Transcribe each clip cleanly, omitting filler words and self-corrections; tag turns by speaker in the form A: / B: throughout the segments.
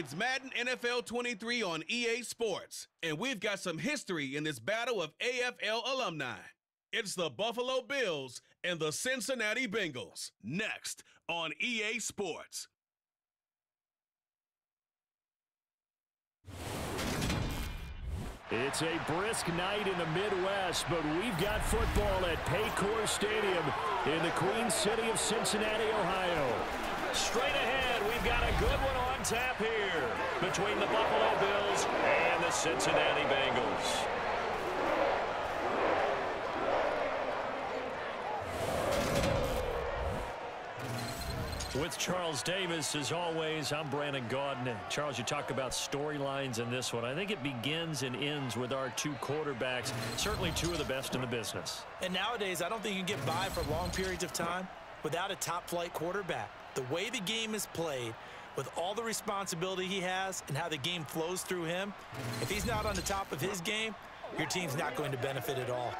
A: It's Madden NFL 23 on EA Sports, and we've got some history in this battle of AFL alumni. It's the Buffalo Bills and the Cincinnati Bengals, next on EA Sports.
B: It's a brisk night in the Midwest, but we've got football at Paycor Stadium in the Queen City of Cincinnati, Ohio. Straight ahead, we've got a good one on tap here between the Buffalo Bills and the Cincinnati Bengals. With Charles Davis, as always, I'm Brandon Gaudin. Charles, you talk about storylines in this one. I think it begins and ends with our two quarterbacks, certainly two of the best in the business.
C: And nowadays, I don't think you can get by for long periods of time without a top-flight quarterback. The way the game is played, with all the responsibility he has and how the game flows through him, if he's not on the top of his game, your team's not going to benefit at all.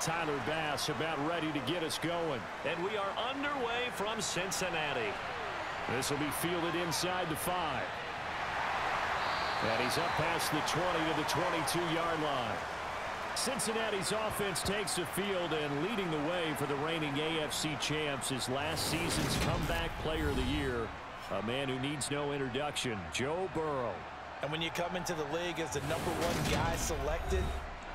B: Tyler Bass about ready to get us going. And we are underway from Cincinnati. This will be fielded inside the 5. And he's up past the 20 to the 22-yard line. Cincinnati's offense takes the field, and leading the way for the reigning AFC champs is last season's comeback player of the year, a man who needs no introduction, Joe Burrow.
C: And when you come into the league as the #1 guy selected,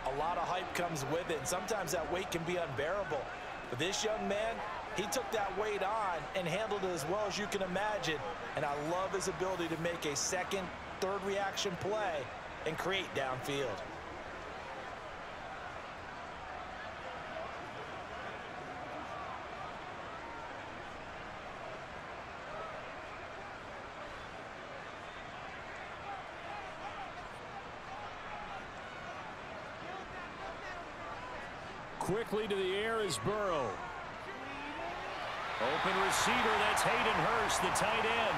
C: a lot of hype comes with it, and sometimes that weight can be unbearable. But this young man, he took that weight on and handled it as well as you can imagine. And I love his ability to make a second, third reaction play and create downfield.
B: Quickly to the air is Burrow. Open receiver, that's Hayden Hurst, the tight end.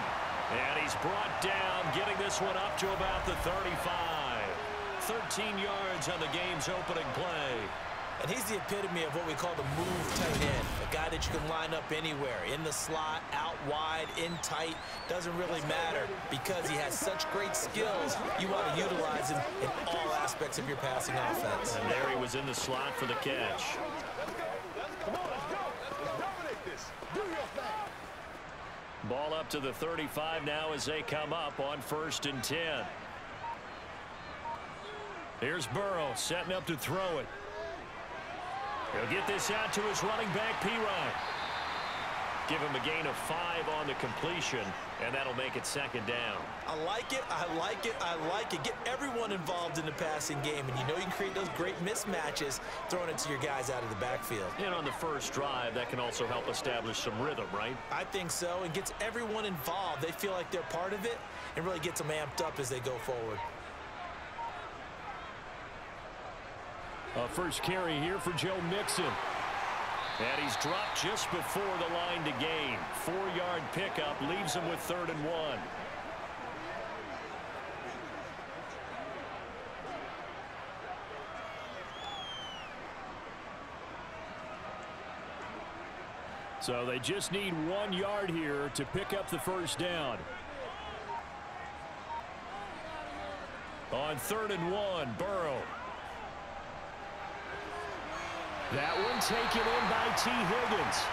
B: And he's brought down, getting this one up to about the 35. 13 yards on the game's opening play.
C: And he's the epitome of what we call the move tight end. A guy that you can line up anywhere, in the slot, out wide, in tight, doesn't really matter because he has such great skills. You want to utilize him in all aspects of your passing offense.
B: And there he was in the slot for the catch. Ball up to the 35 now as they come up on 1st and 10. Here's Burrow setting up to throw it. He'll get this out to his running back, P-Ryan. Give him a gain of 5 on the completion, and that'll make it 2nd down.
C: I like it, I like it, I like it. Get everyone involved in the passing game, and you know you can create those great mismatches throwing it to your guys out of the backfield.
B: And on the first drive, that can also help establish some rhythm, right?
C: I think so, and gets everyone involved. They feel like they're part of it, and really gets them amped up as they go forward.
B: A first carry here for Joe Mixon. And he's dropped just before the line to gain. 4-yard pickup leaves him with 3rd and 1. So they just need 1 yard here to pick up the first down. On 3rd and 1, Burrow. That one taken in by T. Higgins.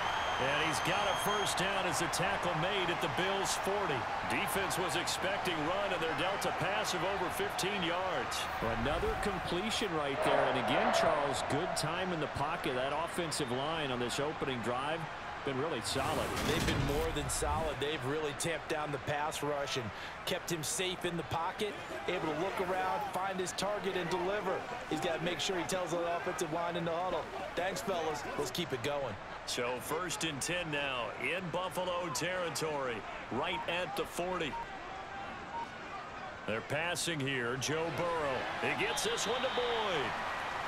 B: And he's got a first down as the tackle made at the Bills' 40. Defense was expecting run, and they're dealt a pass of over 15 yards.
D: Another completion right there. And again, Charles, good time in the pocket. That offensive line on this opening drive been really solid.
C: They've been more than solid. They've really tamped down the pass rush and kept him safe in the pocket, able to look around, find his target, and deliver. He's got to make sure he tells the offensive line in the huddle, thanks, fellas. Let's keep it going.
B: So 1st and 10 now in Buffalo territory, right at the 40. They're passing here. Joe Burrow. He gets this one to Boyd.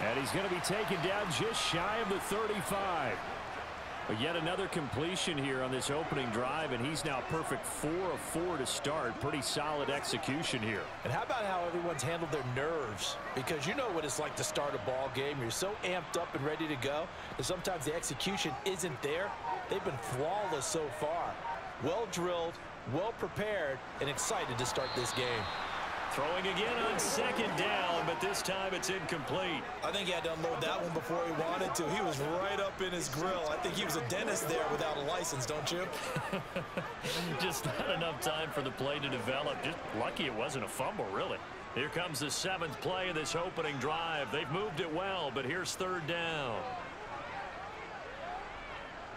D: And he's going to be taken down just shy of the 35. But yet another completion here on this opening drive, and he's now perfect 4 of 4 to start. Pretty solid execution here.
C: And how about how everyone's handled their nerves? Because you know what it's like to start a ball game. You're so amped up and ready to go, and sometimes the execution isn't there. They've been flawless so far. Well drilled, well prepared, and excited to start this game.
B: Throwing again on 2nd down, but this time it's incomplete.
C: I think he had to unload that one before he wanted to. He was right up in his grill. I think he was a dentist there without a license, don't you?
B: Just not enough time for the play to develop. Just lucky it wasn't a fumble, really. Here comes the 7th play of this opening drive. They've moved it well, but here's 3rd down.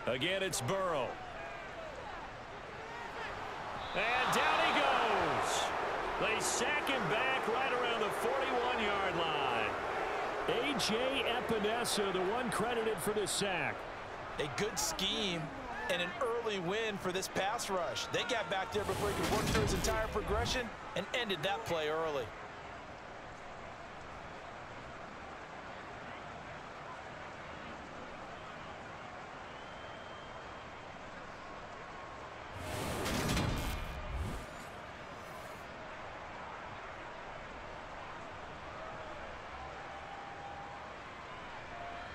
B: Again, it's Burrow. And down he goes. They sack him back right around the 41-yard line.
D: A.J. Epinesa, the one credited for this sack.
C: A good scheme and an early win for this pass rush. They got back there before he could work through his entire progression and ended that play early.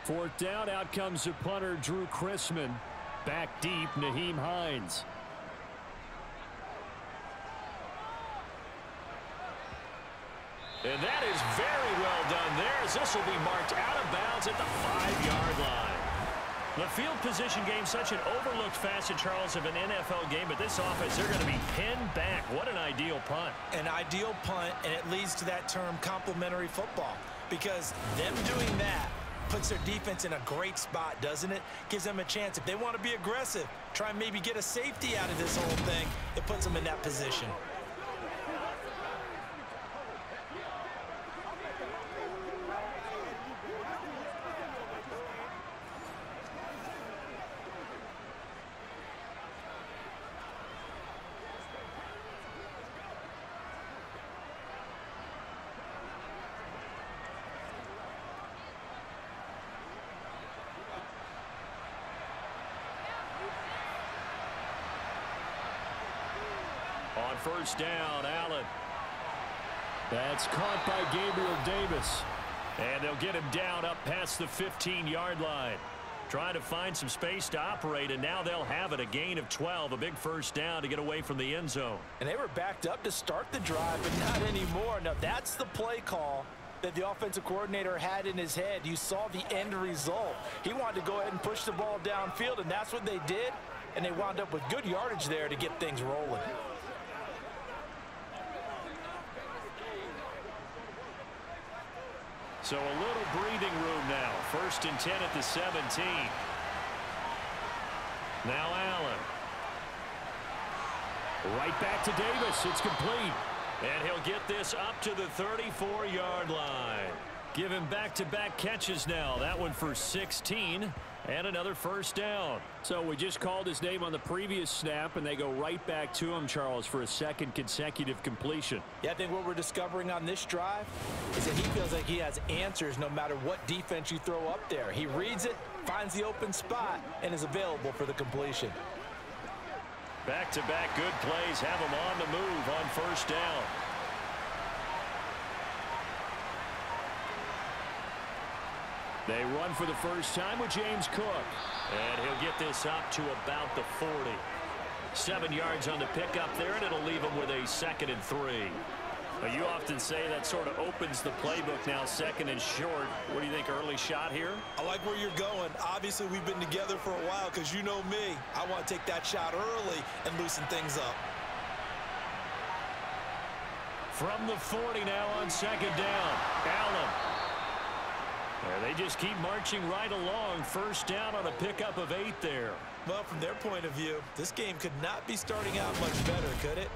D: Fourth down, out comes the punter, Drew Chrisman. Back deep, Nyheim Hines.
B: And that is very well done there, as this will be marked out of bounds at the 5-yard line. The field position game, such an overlooked facet, Charles, of an NFL game, but this offense, they're going to be pinned back. What an ideal punt.
C: An ideal punt, and it leads to that term complementary football, because them doing that puts their defense in a great spot, doesn't it? Gives them a chance. If they want to be aggressive, try and maybe get a safety out of this whole thing, it puts them in that position.
B: On 1st down, Allen.
D: That's caught by Gabriel Davis.
B: And they'll get him down up past the 15-yard line. Trying to find some space to operate, and now they'll have it. A gain of 12, a big first down to get away from the end zone.
C: And they were backed up to start the drive, but not anymore. Now, that's the play call that the offensive coordinator had in his head. You saw the end result. He wanted to go ahead and push the ball downfield, and that's what they did. And they wound up with good yardage there to get things rolling.
B: So a little breathing room now. 1st and 10 at the 17. Now Allen.
D: Right back to Davis. It's complete.
B: And he'll get this up to the 34-yard line. Give him back-to-back catches now. That one for 16. And another first down.
D: So we just called his name on the previous snap, and they go right back to him, Charles, for a 2nd consecutive completion.
C: Yeah, I think what we're discovering on this drive is that he feels like he has answers no matter what defense you throw up there. He reads it, finds the open spot, and is available for the completion.
B: Back-to-back good plays have him on the move on 1st down.
D: They run for the first time with James Cook.
B: And he'll get this up to about the 40. 7 yards on the pickup there, and it'll leave him with a 2nd and 3.
D: Well, you often say that sort of opens the playbook now, second and short. What do you think, early shot here?
C: I like where you're going. Obviously, we've been together for a while because you know me. I want to take that shot early and loosen things up.
D: From the 40 now on second down. Allen. They just keep marching right along. First down on a pickup of 8 there.
C: Well, from their point of view, this game could not be starting out much better, could it?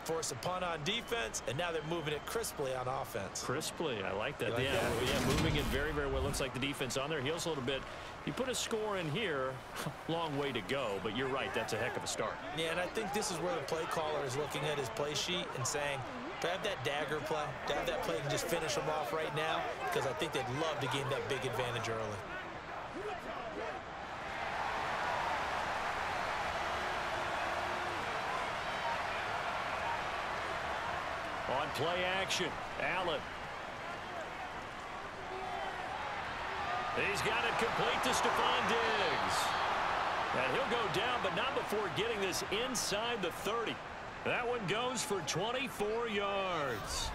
C: Force a punt on defense, and now they're moving it crisply on offense.
D: Crisply, I like that.
C: Like that?
D: Yeah, moving it very, very well. Looks like the defense on their heels a little bit. You put a score in here, long way to go, but you're right, that's a heck of a start.
C: Yeah, and I think this is where the play caller is looking at his play sheet and saying, do I have that dagger play? Do I have that play and just finish them off right now? Because I think they'd love to gain that big advantage early.
D: On play action, Allen. He's got it complete to Stephon Diggs. And he'll go down, but not before getting this inside the 30. That one goes for 24 yards.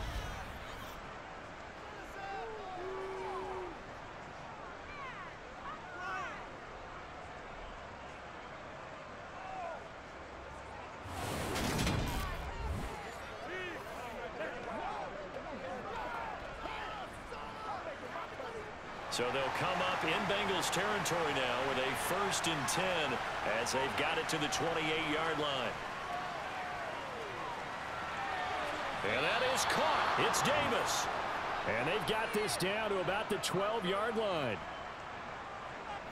D: So they'll come up in Bengals territory now with a 1st and 10 as they've got it to the 28-yard line. And that is caught. It's Davis. And they've got this down to about the 12-yard line.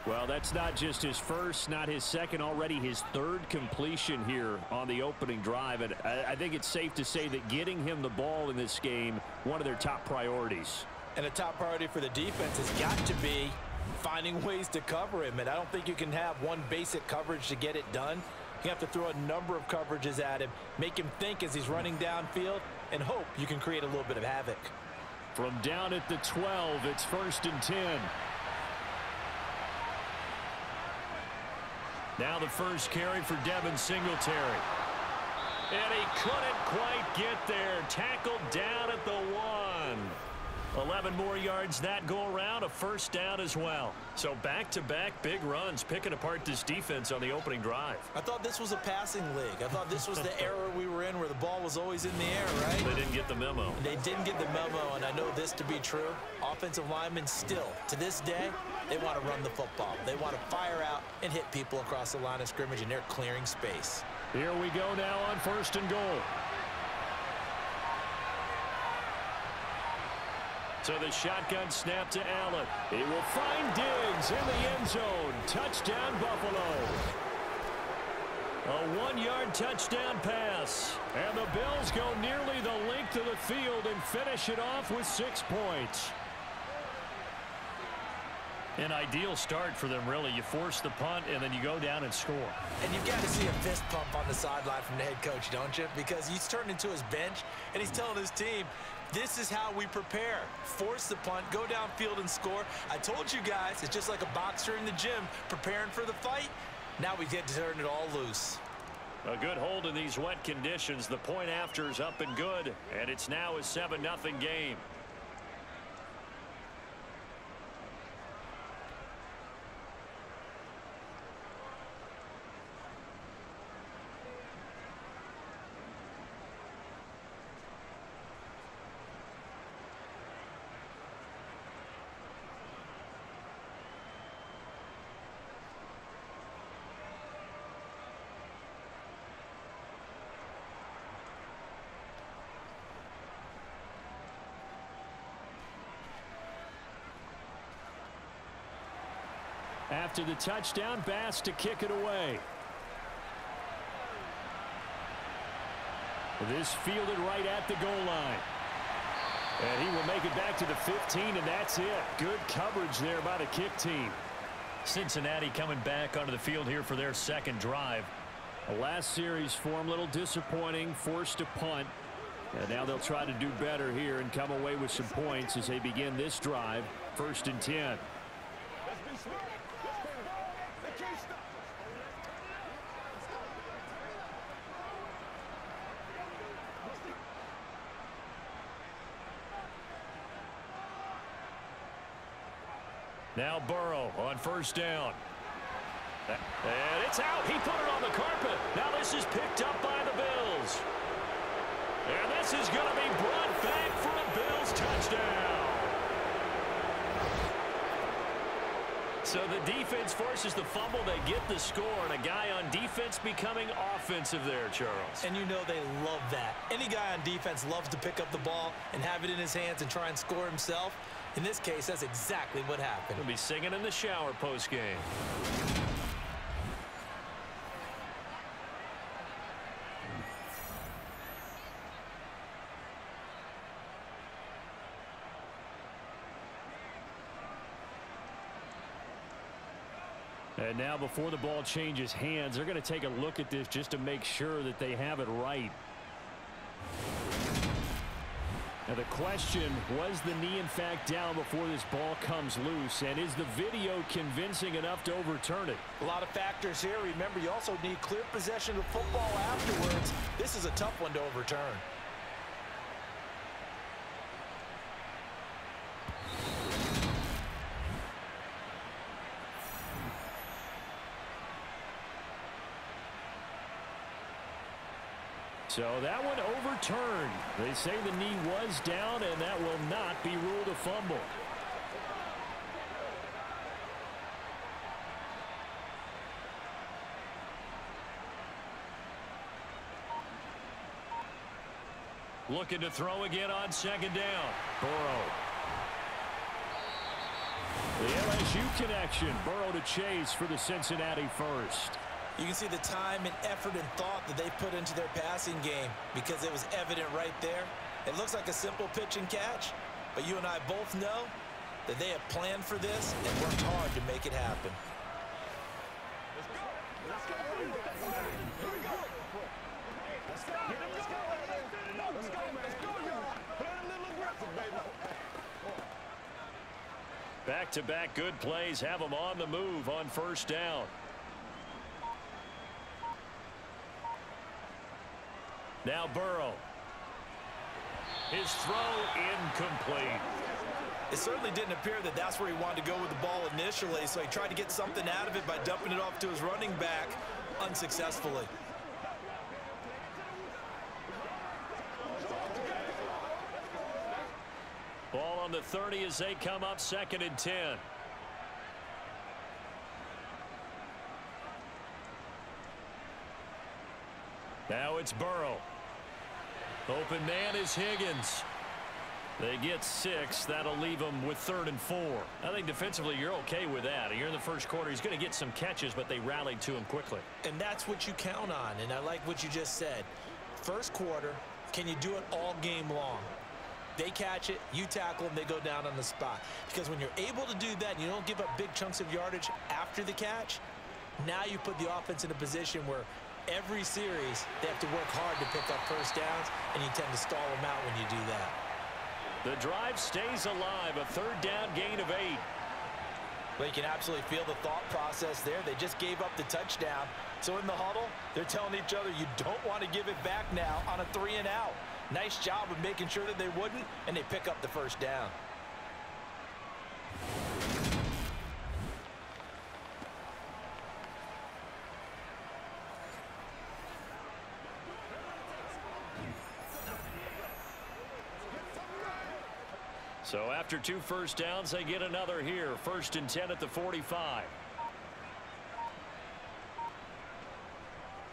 D: Well, that's not just his first, not his second, already his 3rd completion here on the opening drive. And I think it's safe to say that getting him the ball in this game, one of their top priorities.
C: And a top priority for the defense has got to be finding ways to cover him. And I don't think you can have one basic coverage to get it done. You have to throw a number of coverages at him, make him think as he's running downfield, and hope you can create a little bit of havoc.
D: From down at the 12, it's 1st and 10. Now the first carry for Devin Singletary. And he couldn't quite get there. Tackled down at the 1. 11 more yards that go around, a first down as well. So back-to-back big runs, picking apart this defense on the opening drive.
C: I thought this was a passing league. I thought this was the era we were in where the ball was always in the air, right?
D: They didn't get the memo.
C: They didn't get the memo, and I know this to be true. Offensive linemen still, to this day, they want to run the football. They want to fire out and hit people across the line of scrimmage, and they're clearing space.
D: Here we go now on 1st and goal. So the shotgun snap to Allen. He will find Diggs in the end zone. Touchdown, Buffalo. A 1-yard touchdown pass. And the Bills go nearly the length of the field and finish it off with 6 points. An ideal start for them, really. You force the punt, and then you go down and score.
C: And you've got to see a fist pump on the sideline from the head coach, don't you? Because he's turned into his bench, and he's telling his team, this is how we prepare. Force the punt, go downfield and score. I told you guys, it's just like a boxer in the gym preparing for the fight. Now we get to turn it all loose.
D: A good hold in these wet conditions. The point after is up and good, and it's now a 7-0 game. After the touchdown, Bass to kick it away. This fielded right at the goal line. And he will make it back to the 15, and that's it. Good coverage there by the kick team. Cincinnati coming back onto the field here for their second drive. The last series for them, a little disappointing, forced to punt. And now they'll try to do better here and come away with some points as they begin this drive. 1st and 10.
B: Now Burrow on first down. And it's out. He put it on the carpet. Now this is picked up by the Bills. And this is going to be brought back for a Bills touchdown. So the defense forces the fumble. They get the score, and a guy on defense becoming offensive there, Charles.
C: And you know they love that. Any guy on defense loves to pick up the ball and have it in his hands and try and score himself. In this case, that's exactly what happened.
B: He'll be singing in the shower post-game.
D: And now before the ball changes hands, they're going to take a look at this just to make sure that they have it right. Now the question, was the knee in fact down before this ball comes loose? And is the video convincing enough to overturn it?
C: A lot of factors here. Remember, you also need clear possession of football afterwards. This is a tough one to overturn.
D: So that one overturned. They say the knee was down, and that will not be ruled a fumble.
B: Looking to throw again on second down.
D: Burrow. The LSU connection. Burrow to Chase for the Cincinnati first.
C: You can see the time and effort and thought that they put into their passing game because it was evident right there. It looks like a simple pitch and catch, but you and I both know that they have planned for this and worked hard to make it happen.
B: Back-to-back good plays have them on the move on first down. Now Burrow. His throw incomplete.
C: It certainly didn't appear that that's where he wanted to go with the ball initially, so he tried to get something out of it by dumping it off to his running back unsuccessfully.
B: Ball on the 30 as they come up 2nd and 10. Now it's Burrow. Open man is Higgins. They get 6. That'll leave them with 3rd and 4. I think defensively you're okay with that. Here in the first quarter, he's going to get some catches, but they rallied to him quickly.
C: And that's what you count on, and I like what you just said. First quarter, can you do it all game long? They catch it, you tackle them, they go down on the spot. Because when you're able to do that, and you don't give up big chunks of yardage after the catch, now you put the offense in a position where every series, they have to work hard to pick up first downs, and you tend to stall them out when you do that.
B: The drive stays alive, a 3rd down gain of 8.
C: But you can absolutely feel the thought process there. They just gave up the touchdown. So in the huddle, they're telling each other, you don't want to give it back now on a 3 and out. Nice job of making sure that they wouldn't, and they pick up the first down.
B: So after 2 first downs, they get another here. 1st and 10 at the 45.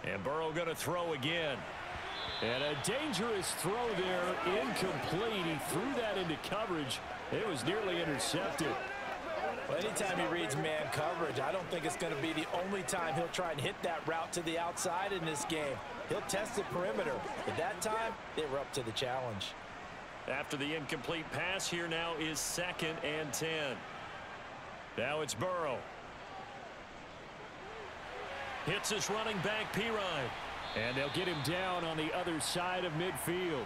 B: And Burrow going to throw again.
D: And a dangerous throw there, incomplete. He threw that into coverage. It was nearly intercepted.
C: Well, anytime he reads man coverage, I don't think it's going to be the only time he'll try and hit that route to the outside in this game. He'll test the perimeter. At that time, they were up to the challenge.
B: After the incomplete pass, here now is 2nd and 10. Now it's Burrow. Hits his running back, Pirine.
D: And they'll get him down on the other side of midfield.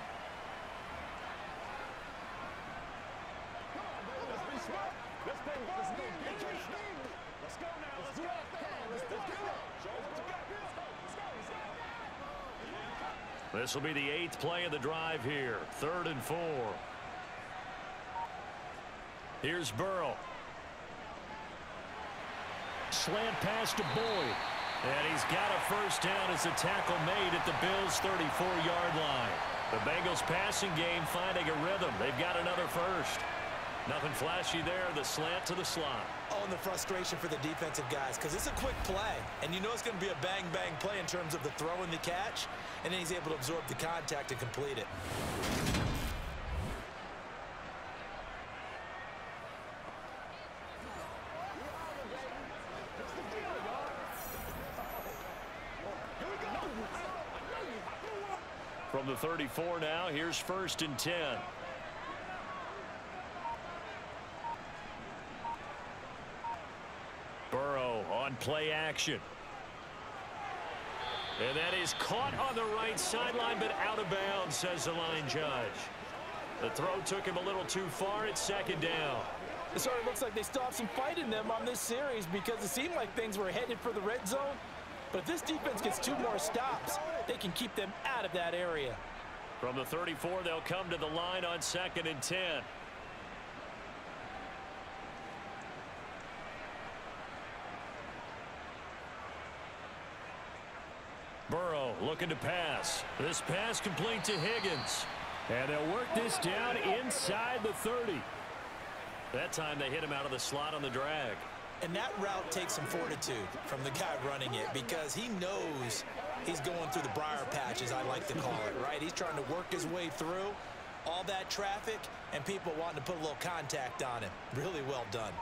B: This will be the 8th play of the drive here. 3rd and 4. Here's Burrow. slant pass to Boyd.
D: And he's got a first down as the tackle made at the Bills' 34-yard line. The Bengals passing game finding a rhythm. They've got another first. Nothing flashy there, the slant to the slot.
C: Oh, and the frustration for the defensive guys, because it's a quick play, and you know it's going to be a bang-bang play in terms of the throw and the catch, and then he's able to absorb the contact and complete it.
B: From the 34 now, here's 1st and 10. Burrow on play action. And that is caught on the right sideline, but out of bounds, says the line judge. The throw took him a little too far. It's 2nd down.
C: It sort of looks like they still have some fight in them on this series because it seemed like things were headed for the red zone. But if this defense gets 2 more stops, they can keep them out of that area.
B: From the 34, they'll come to the line on 2nd and 10. Burrow looking to pass. This pass complete to Higgins. And they'll work this down inside the 30. That time they hit him out of the slot on the drag.
C: And that route takes some fortitude from the guy running it because he knows he's going through the briar patch, as I like to call it, right? He's trying to work his way through all that traffic and people wanting to put a little contact on him. Really well done.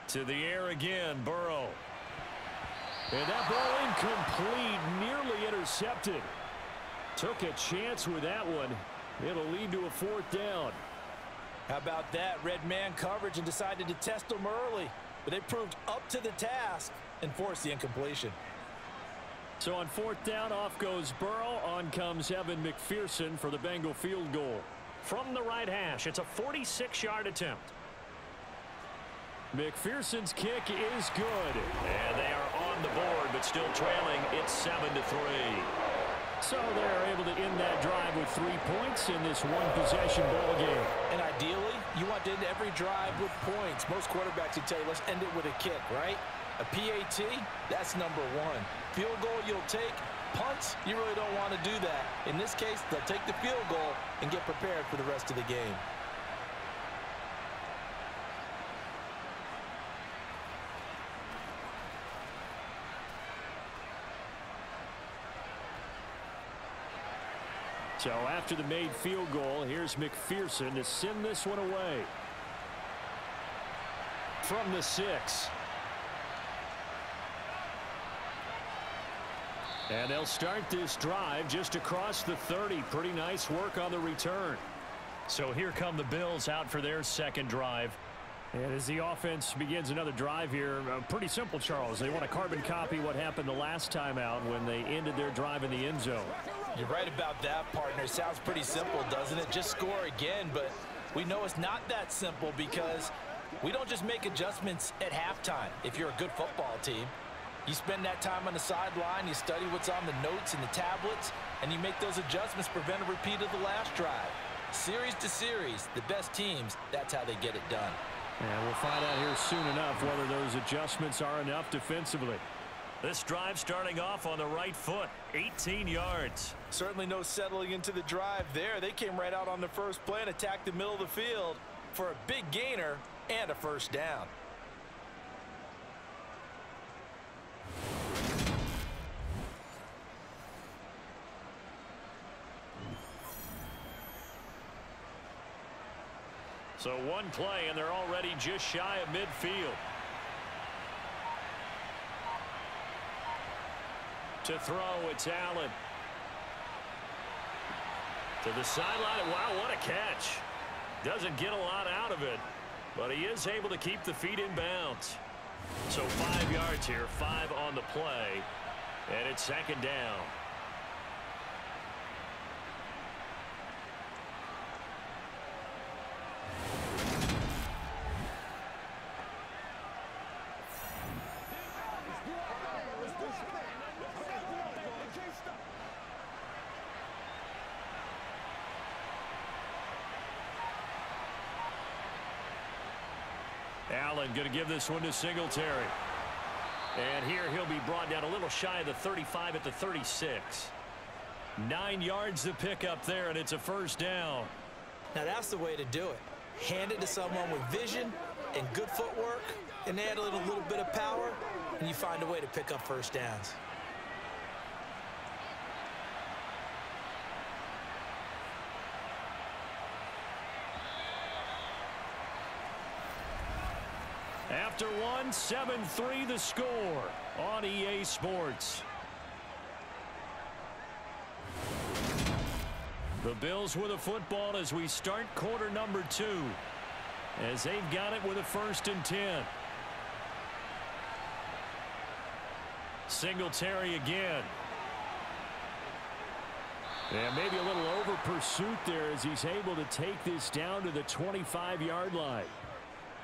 B: To the air again, Burrow. And that ball incomplete, nearly intercepted. Took a chance with that one. It'll lead to a 4th down.
C: How about that? Red man coverage and decided to test them early. But they proved up to the task and forced the incompletion.
B: So on 4th down, off goes Burrow. On comes Evan McPherson for the Bengal field goal.
D: From the right hash, it's a 46-yard attempt.
B: McPherson's kick is good.
D: And they are on the board, but still trailing. It's 7-3.
B: So they're able to end that drive with 3 points in this one-possession ball game.
C: And ideally, you want to end every drive with points. Most quarterbacks would tell you, let's end it with a kick, right? A PAT, that's number 1. Field goal you'll take. Punts, you really don't want to do that. In this case, they'll take the field goal and get prepared for the rest of the game.
B: So after the made field goal, here's McPherson to send this one away. From the 6. And they'll start this drive just across the 30. Pretty nice work on the return.
D: So here come the Bills out for their 2nd drive.
B: And as the offense begins another drive here, pretty simple, Charles. They want to carbon copy what happened the last time out when they ended their drive in the end zone.
C: You're right about that, partner. Sounds pretty simple, doesn't it? Just score again, but we know it's not that simple because we don't just make adjustments at halftime if you're a good football team. You spend that time on the sideline, you study what's on the notes and the tablets, and you make those adjustments to prevent a repeat of the last drive. Series to series, the best teams, that's how they get it done.
B: And we'll find out here soon enough whether those adjustments are enough defensively.
D: This drive starting off on the right foot, 18 yards.
C: Certainly no settling into the drive there. They came right out on the first play and attacked the middle of the field for a big gainer and a first down.
D: So one play, and they're already just shy of midfield. To throw, it's Allen. To the sideline. Wow, what a catch. Doesn't get a lot out of it, but he is able to keep the feet in bounds. So 5 yards here, 5 on the play, and it's 2nd down. Allen And going to give this one to Singletary. And here he'll be brought down a little shy of the 35 at the 36. 9 yards to pick up there, and it's a first down.
C: Now that's the way to do it. Hand it to someone with vision and good footwork, and add a little bit of power, and you find a way to pick up first downs.
B: After one, 7-3 the score on EA Sports. The Bills with a football as we start quarter number 2. As they've got it with a 1st and 10. Singletary again. And maybe a little over pursuit there as he's able to take this down to the 25-yard line.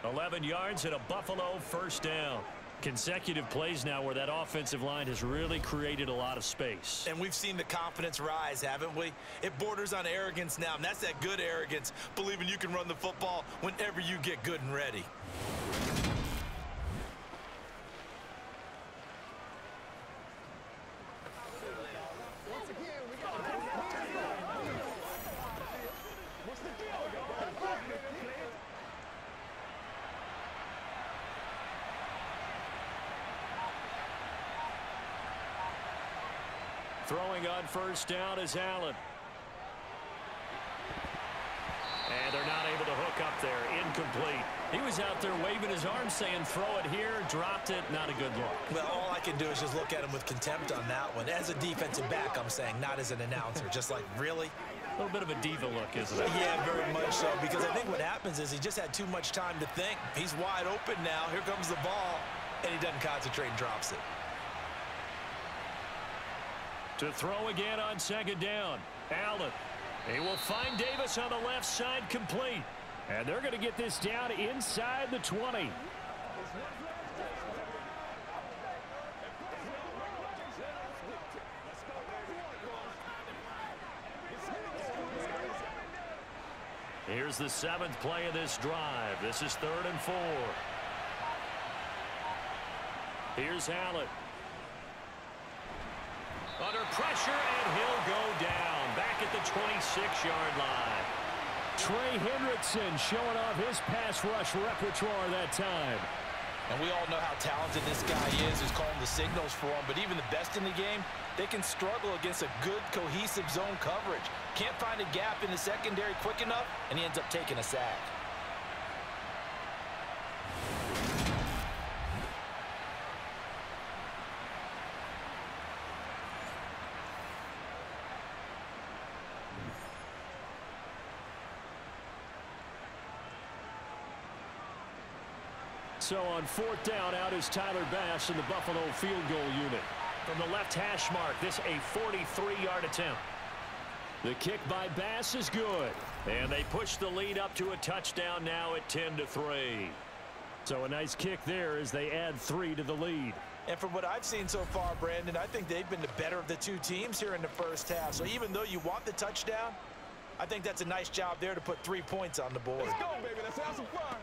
B: 11 yards and a Buffalo first down. Consecutive plays now where that offensive line has really created a lot of space.
C: And we've seen the confidence rise, haven't we? It borders on arrogance now, and that's that good arrogance, believing you can run the football whenever you get good and ready.
B: Throwing on first down is Allen. And they're not able to hook up there. Incomplete. He was out there waving his arm saying throw it here, dropped it, not a good look.
C: Well, all I can do is just look at him with contempt on that one. As a defensive back, I'm saying, not as an announcer. Just like, really?
B: A little bit of a diva look, isn't it?
C: Yeah, very much so, because I think what happens is he just had too much time to think. He's wide open now. Here comes the ball, and he doesn't concentrate and drops it.
B: To throw again on second down. Allen. He will find Davis on the left side, complete. And they're going to get this down inside the 20. Here's the 7th play of this drive. This is 3rd and 4. Here's Allen. Under pressure, and he'll go down. Back at the 26-yard line.
D: Trey Hendrickson showing off his pass rush repertoire that time.
C: And we all know how talented this guy is, who's calling the signals for him. But even the best in the game, they can struggle against a good, cohesive zone coverage. Can't find a gap in the secondary quick enough, and he ends up taking a sack.
B: So on 4th down, out is Tyler Bass in the Buffalo field goal unit. From the left hash mark, this a 43-yard attempt. The kick by Bass is good. And they push the lead up to a touchdown now at 10-3. So a nice kick there as they add 3 to the lead.
C: And from what I've seen so far, Brandon, I think they've been the better of the two teams here in the first half. So even though you want the touchdown, I think that's a nice job there to put 3 points on the board.
E: Let's go, baby. Let's have some fun.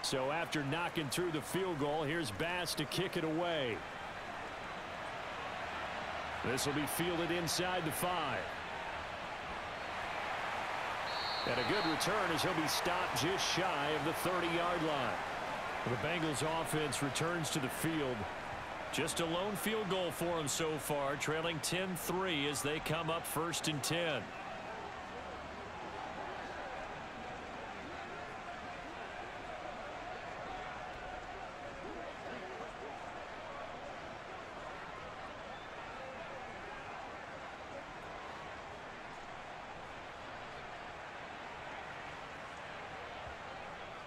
B: So after knocking through the field goal, here's Bass to kick it away. This will be fielded inside the 5. And a good return as he'll be stopped just shy of the 30-yard line. The Bengals offense returns to the field. Just a lone field goal for them so far, trailing 10-3 as they come up 1st and 10.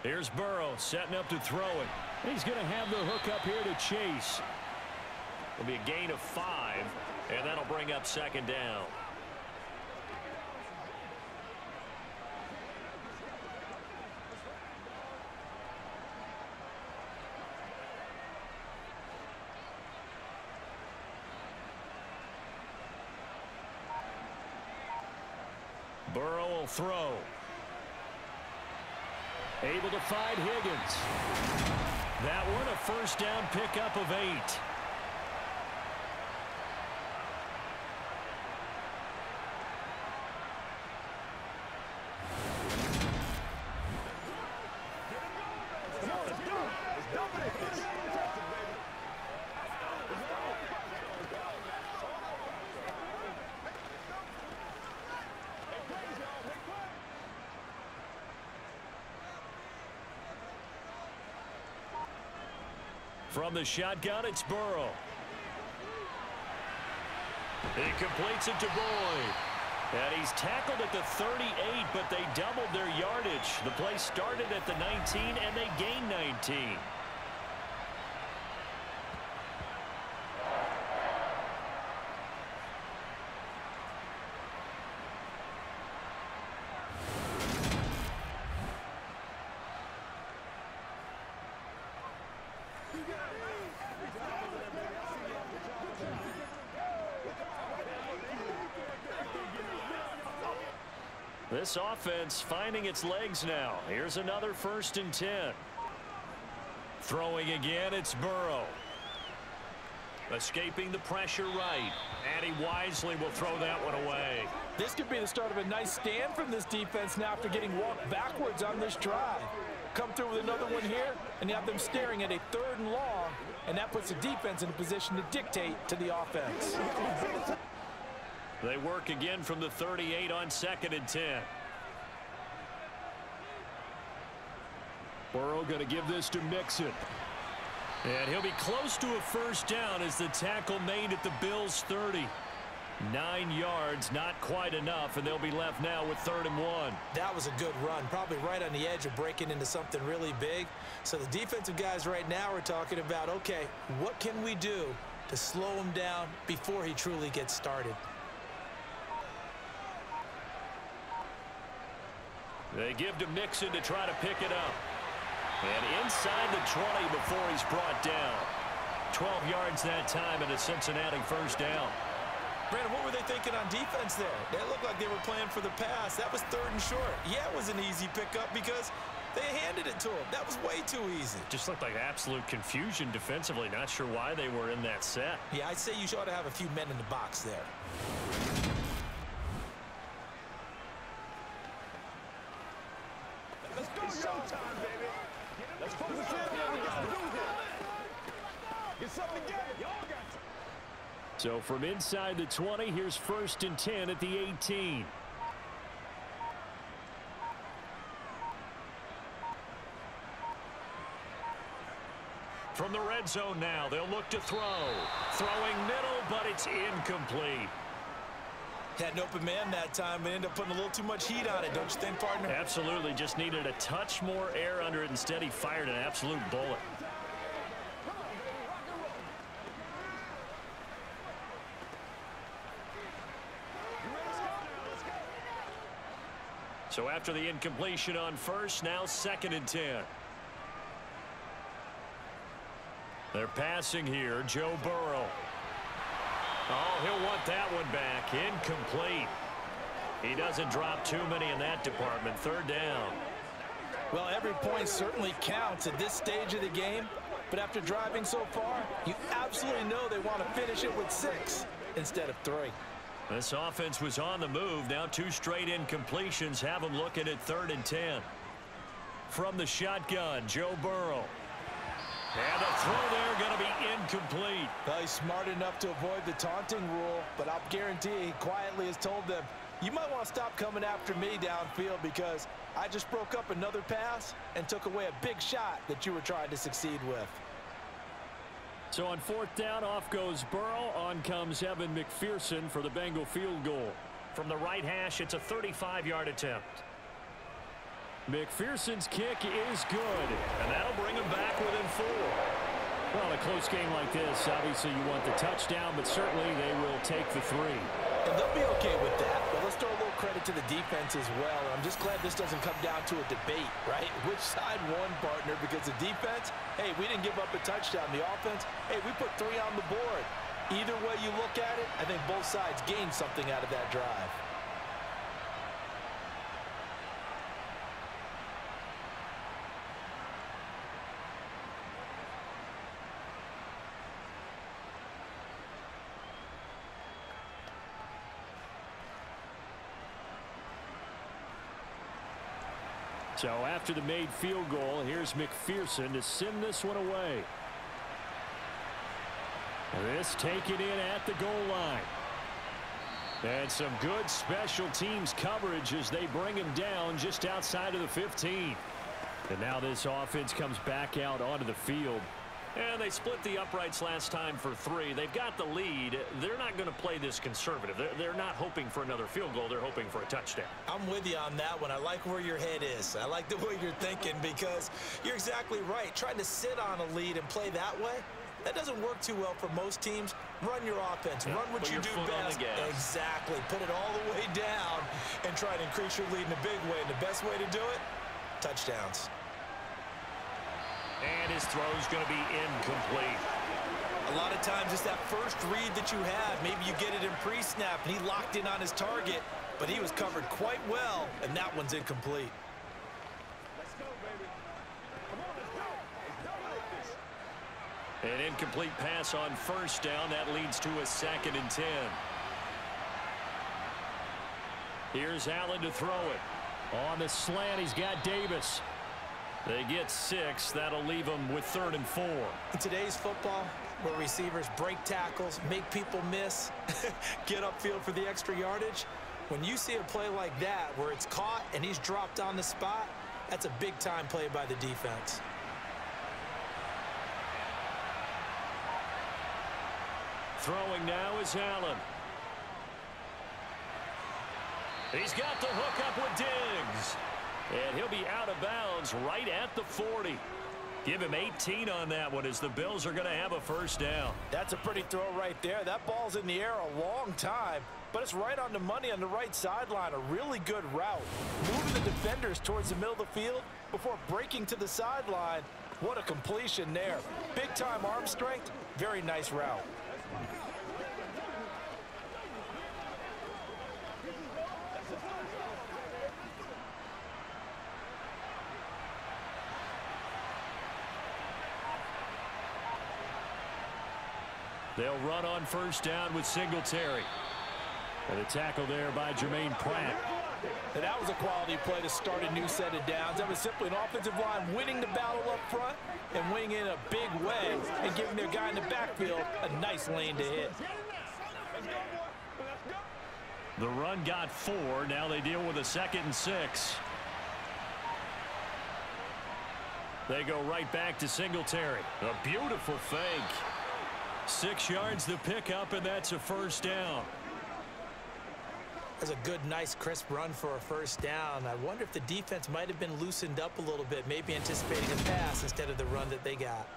B: Here's Burrow setting up to throw it. He's going to have the hook up here to Chase. It'll be a gain of 5, and that'll bring up second down. Burrow will throw. Able to find Higgins. That one a first down pickup of 8. From the shotgun, it's Burrow. He completes it to Boyd. And he's tackled at the 38, but they doubled their yardage. The play started at the 19, and they gained 19. This offense finding its legs now. Here's another 1st and 10. Throwing again, it's Burrow. Escaping the pressure right. And he wisely will throw that one away.
C: This could be the start of a nice stand from this defense now after getting walked backwards on this drive. Come through with another one here, and you have them staring at a 3rd and long, and that puts the defense in a position to dictate to the offense.
B: They work again from the 38 on 2nd and 10.
D: Burrow going to give this to Mixon.
B: And he'll be close to a first down as the tackle made at the Bills' 30. 9 yards, not quite enough, and they'll be left now with 3rd and 1.
C: That was a good run, probably right on the edge of breaking into something really big. So the defensive guys right now are talking about, okay, what can we do to slow him down before he truly gets started?
B: They give to Mixon to try to pick it up. And inside the 20 before he's brought down. 12 yards that time and a Cincinnati first down.
C: Brandon, what were they thinking on defense there? They looked like they were playing for the pass. That was 3rd and short. Yeah, it was an easy pickup because they handed it to him. That was way too easy.
B: Just looked like absolute confusion defensively. Not sure why they were in that set.
C: Yeah, I'd say you ought to have a few men in the box there.
E: Let's go, showtime, baby. Let's focus in on what we got to do here. Get something to get. Y'all got to.
D: So from inside the 20, here's 1st and 10 at the 18.
B: From the red zone now, they'll look to throw. Throwing middle, but it's incomplete.
C: Had an open man that time, but ended up putting a little too much heat on it, don't you think, partner?
B: Absolutely. Just needed a touch more air under it. Instead, he fired an absolute bullet. So after the incompletion on 1st, now 2nd and 10. They're passing here. Joe Burrow. Oh, he'll want that one back. Incomplete. He doesn't drop too many in that department. 3rd down.
C: Well, every point certainly counts at this stage of the game. But after driving so far, you absolutely know they want to finish it with 6 instead of 3.
B: This offense was on the move. Now 2 straight incompletions have them looking at 3rd and 10. From the shotgun, Joe Burrow. And the throw there going to be incomplete.
C: Well, he's smart enough to avoid the taunting rule, but I'll guarantee he quietly has told them, you might want to stop coming after me downfield because I just broke up another pass and took away a big shot that you were trying to succeed with.
D: So on 4th down, off goes Burrow. On comes Evan McPherson for the Bengal field goal.
B: From the right hash, it's a 35-yard attempt.
D: McPherson's kick is good.
B: And that'll bring him back within 4.
D: Well, in a close game like this, obviously you want the touchdown, but certainly they will take the 3.
C: And they'll be okay with that, but let's throw a little credit to the defense as well. I'm just glad this doesn't come down to a debate, right? Which side won, partner? Because the defense, hey, we didn't give up a touchdown. The offense, hey, we put 3 on the board. Either way you look at it, I think both sides gained something out of that drive.
D: So after the made field goal, here's McPherson to send this one away. This taken in at the goal line. And some good special teams coverage as they bring him down just outside of the 15. And now this offense comes back out onto the field.
B: And they split the uprights last time for 3. They've got the lead. They're not going to play this conservative. They're not hoping for another field goal. They're hoping for a touchdown.
C: I'm with you on that one. I like where your head is. I like the way you're thinking because you're exactly right. Trying to sit on a lead and play that way, that doesn't work too well for most teams. Run your offense. Run what you do best. Exactly. Put it all the way down and try to increase your lead in a big way. And the best way to do it, touchdowns.
B: And his throw is going to be incomplete.
C: A lot of times it's that first read that you have. Maybe you get it in pre-snap, and he locked in on his target, but he was covered quite well, and that one's incomplete.
E: Let's go, baby. Come on, let's go.
B: An incomplete pass on first down. That leads to a 2nd and 10. Here's Allen to throw it.
D: On the slant, he's got Davis.
B: They get 6. That'll leave them with 3rd and 4.
C: In today's football, where receivers break tackles, make people miss, get upfield for the extra yardage, when you see a play like that where it's caught and he's dropped on the spot, that's a big-time play by the defense.
B: Throwing now is Allen. He's got the hook up with Diggs. And he'll be out of bounds right at the 40. Give him 18 on that one as the Bills are going to have a first down.
C: That's a pretty throw right there. That ball's in the air a long time, but it's right on the money on the right sideline. A really good route. Moving the defenders towards the middle of the field before breaking to the sideline. What a completion there. Big-time arm strength. Very nice route.
B: They'll run on first down with Singletary.
D: And a tackle there by Jermaine Pratt.
C: And that was a quality play to start a new set of downs. That was simply an offensive line winning the battle up front and winning in a big way and giving their guy in the backfield a nice lane to hit.
B: The run got 4. Now they deal with a 2nd and 6. They go right back to Singletary. A beautiful fake. 6 yards the pickup, and that's a first down.
C: That's a good, nice, crisp run for a first down. I wonder if the defense might have been loosened up a little bit, maybe anticipating a pass instead of the run that they got.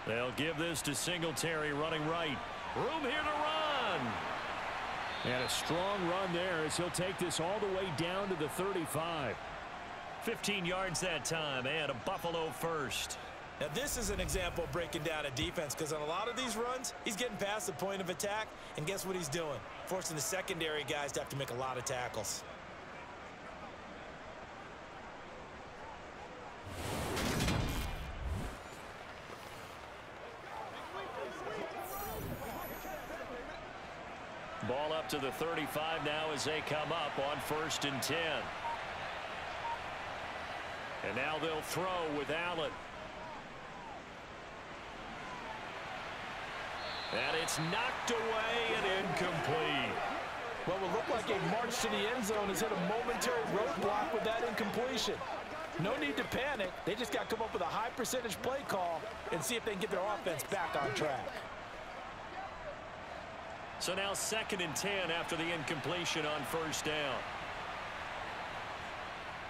B: They'll give this to Singletary running right. Room here to run.
D: And a strong run there as he'll take this all the way down to the 35.
B: 15 yards that time and a Buffalo first.
C: Now this is an example of breaking down a defense because on a lot of these runs, he's getting past the point of attack, and guess what he's doing? Forcing the secondary guys to have to make a lot of tackles.
B: Ball up to the 35 now as they come up on 1st and 10. And now they'll throw with Allen. And it's knocked away and incomplete.
C: What would look like a march to the end zone has hit a momentary roadblock with that incompletion. No need to panic. They just got to come up with a high percentage play call and see if they can get their offense back on track.
B: So now 2nd and 10 after the incompletion on 1st down.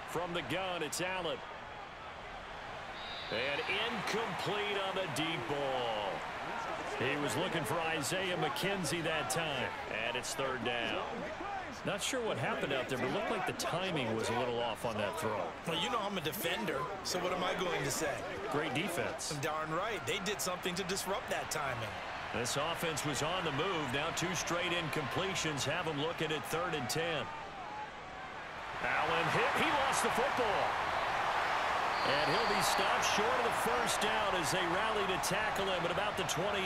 B: From the gun, it's Allen. And incomplete on the deep ball. He was looking for Isaiah McKenzie that time. And it's 3rd down.
D: Not sure what happened out there, but it looked like the timing was a little off on that throw.
C: Well, you know I'm a defender, so what am I going to say?
D: Great defense.
C: Darn right. They did something to disrupt that timing.
B: This offense was on the move. Now 2 straight incompletions have them looking at 3rd and 10. Allen hit. He lost the football. And he'll be stopped short of the 1st down as they rally to tackle him at about the 28.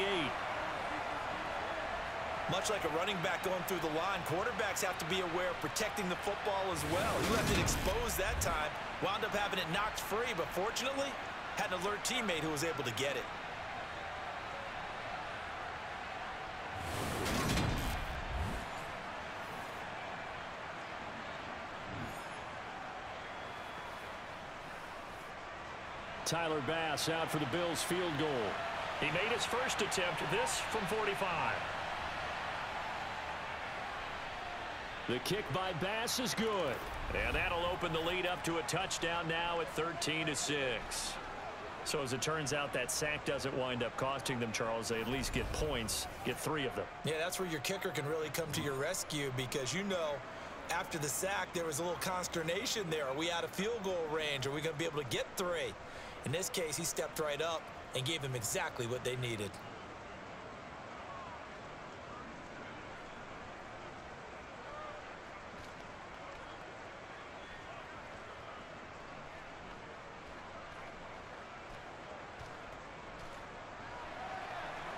C: Much like a running back going through the line, quarterbacks have to be aware of protecting the football as well. He left it exposed that time, wound up having it knocked free, but fortunately, had an alert teammate who was able to get it.
D: Tyler Bass out for the Bills field goal.
B: He made his first attempt, this from 45.
D: The kick by Bass is good.
B: And that'll open the lead up to a touchdown now at 13-6.
D: So as it turns out, that sack doesn't wind up costing them, Charles. They at least get points, get 3 of them.
C: Yeah, that's where your kicker can really come to your rescue because, you know, after the sack, there was a little consternation there. Are we out of field goal range? Are we going to be able to get 3? In this case, he stepped right up and gave them exactly what they needed.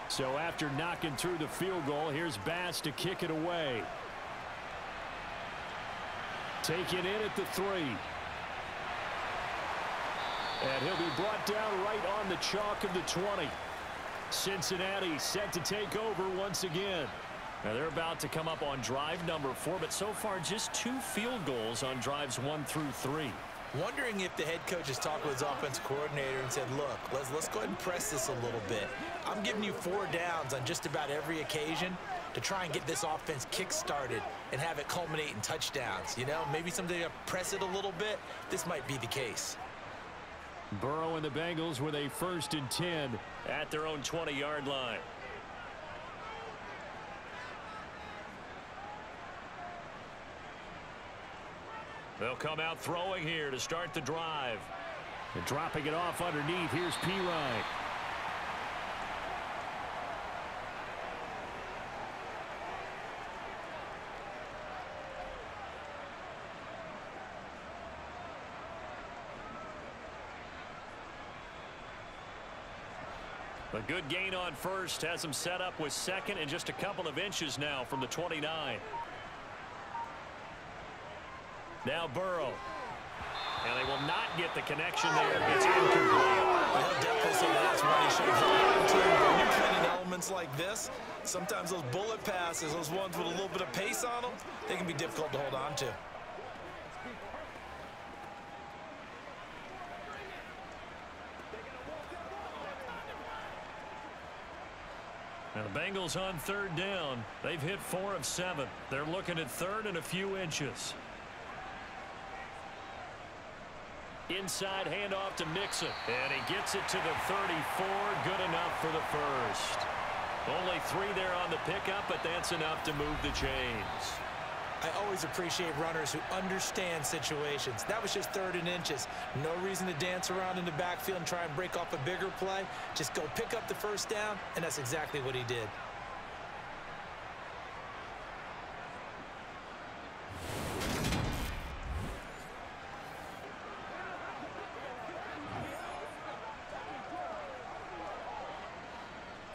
D: So after knocking through the field goal, here's Bass to kick it away. Taken in at the 3. And he'll be brought down right on the chalk of the 20. Cincinnati set to take over once again. Now they're about to come up on drive number 4, but so far just 2 field goals on drives 1 through 3.
C: Wondering if the head coach has talked with his offensive coordinator and said, look, let's go ahead and press this a little bit. I'm giving you 4 downs on just about every occasion to try and get this offense kick-started and have it culminate in touchdowns. You know, maybe someday to press it a little bit. This might be the case.
D: Burrow and the Bengals with a 1st and 10
B: at their own 20-yard line. They'll come out throwing here to start the drive.
D: And dropping it off underneath, here's Pirine.
B: A good gain on 1st has him set up with 2nd and just a couple of inches now from the 29. Now Burrow. And they will not get the connection there. It's incomplete.
C: I'll definitely say that's why he should have to. When you're playing in elements like this, sometimes those bullet passes, those ones with a little bit of pace on them, they can be difficult to hold on to.
B: Now the Bengals on 3rd down. They've hit 4 of 7. They're looking at 3rd and a few inches. Inside handoff to Mixon. And he gets it to the 34. Good enough for the 1st. Only 3 there on the pickup, but that's enough to move the chains.
C: I always appreciate runners who understand situations. That was just 3rd and inches. No reason to dance around in the backfield and try and break off a bigger play. Just go pick up the 1st down, and that's exactly what he did.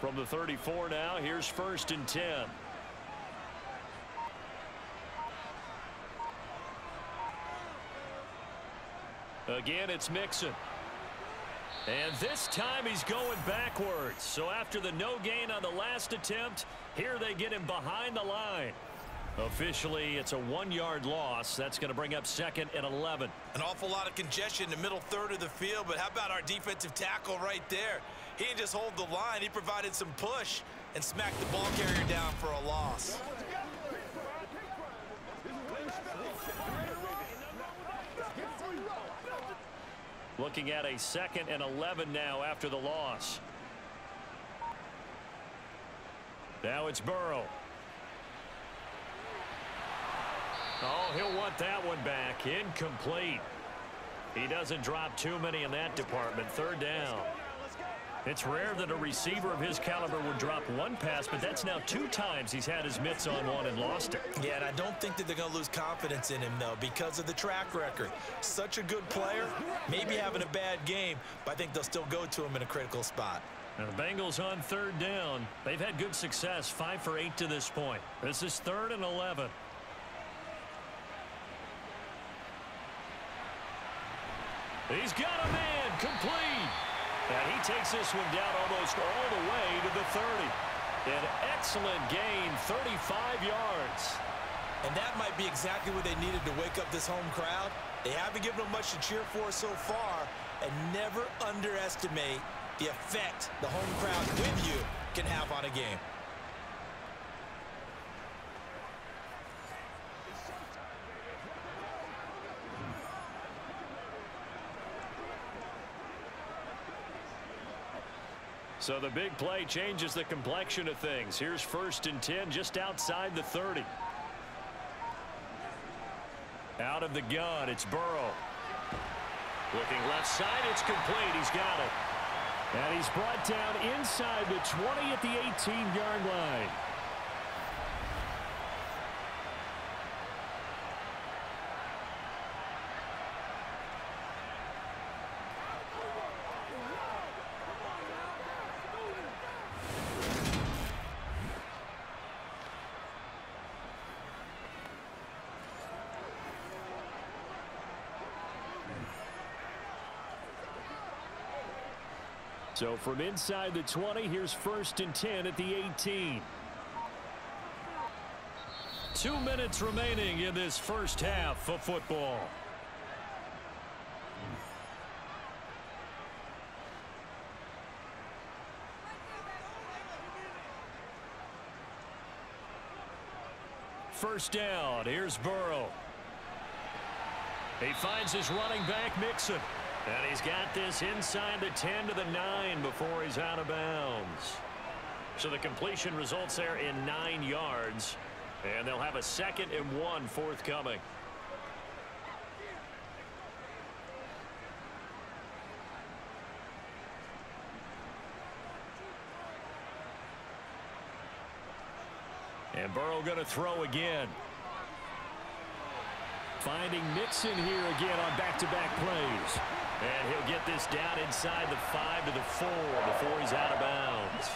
B: From the 34 now, here's 1st and 10. Again, it's Mixon.
D: And this time he's going backwards. So after the no gain on the last attempt, here they get him behind the line. Officially, it's a 1-yard loss. That's going to bring up 2nd and 11.
C: An awful lot of congestion in the middle third of the field, but how about our defensive tackle right there? He didn't just hold the line. He provided some push and smacked the ball carrier down for a loss.
D: Looking at a 2nd and 11 now after the loss. Now it's Burrow. Oh, he'll want that one back. Incomplete. He doesn't drop too many in that department. 3rd down. It's rare that a receiver of his caliber would drop one pass, but that's now 2 times he's had his mitts on one and lost it.
C: Yeah, and I don't think that they're going to lose confidence in him, though, because of the track record. Such a good player, maybe having a bad game, but I think they'll still go to him in a critical spot.
D: Now the Bengals on 3rd down. They've had good success, 5 for 8 to this point. This is 3rd and 11. He's got a man, complete. And he takes this one down almost all the way to the 30. An excellent gain, 35 yards.
C: And that might be exactly what they needed to wake up this home crowd. They haven't given them much to cheer for so far, and never underestimate the effect the home crowd with you can have on a game.
D: So the big play changes the complexion of things. Here's 1st and 10 just outside the 30. Out of the gun, it's Burrow. Looking left side, it's complete. He's got it. And he's brought down inside the 20 at the 18-yard line. So from inside the 20, here's 1st and 10 at the 18. 2 minutes remaining in this first half of football. First down, here's Burrow. He finds his running back, Mixon. And he's got this inside the 10 to the 9 before he's out of bounds. So the completion results there in 9 yards. And they'll have a 2nd and 1 forthcoming. And Burrow going to throw again. Finding Mixon here again on back-to-back plays. And he'll get this down inside the 5 to the 4 before he's out of bounds.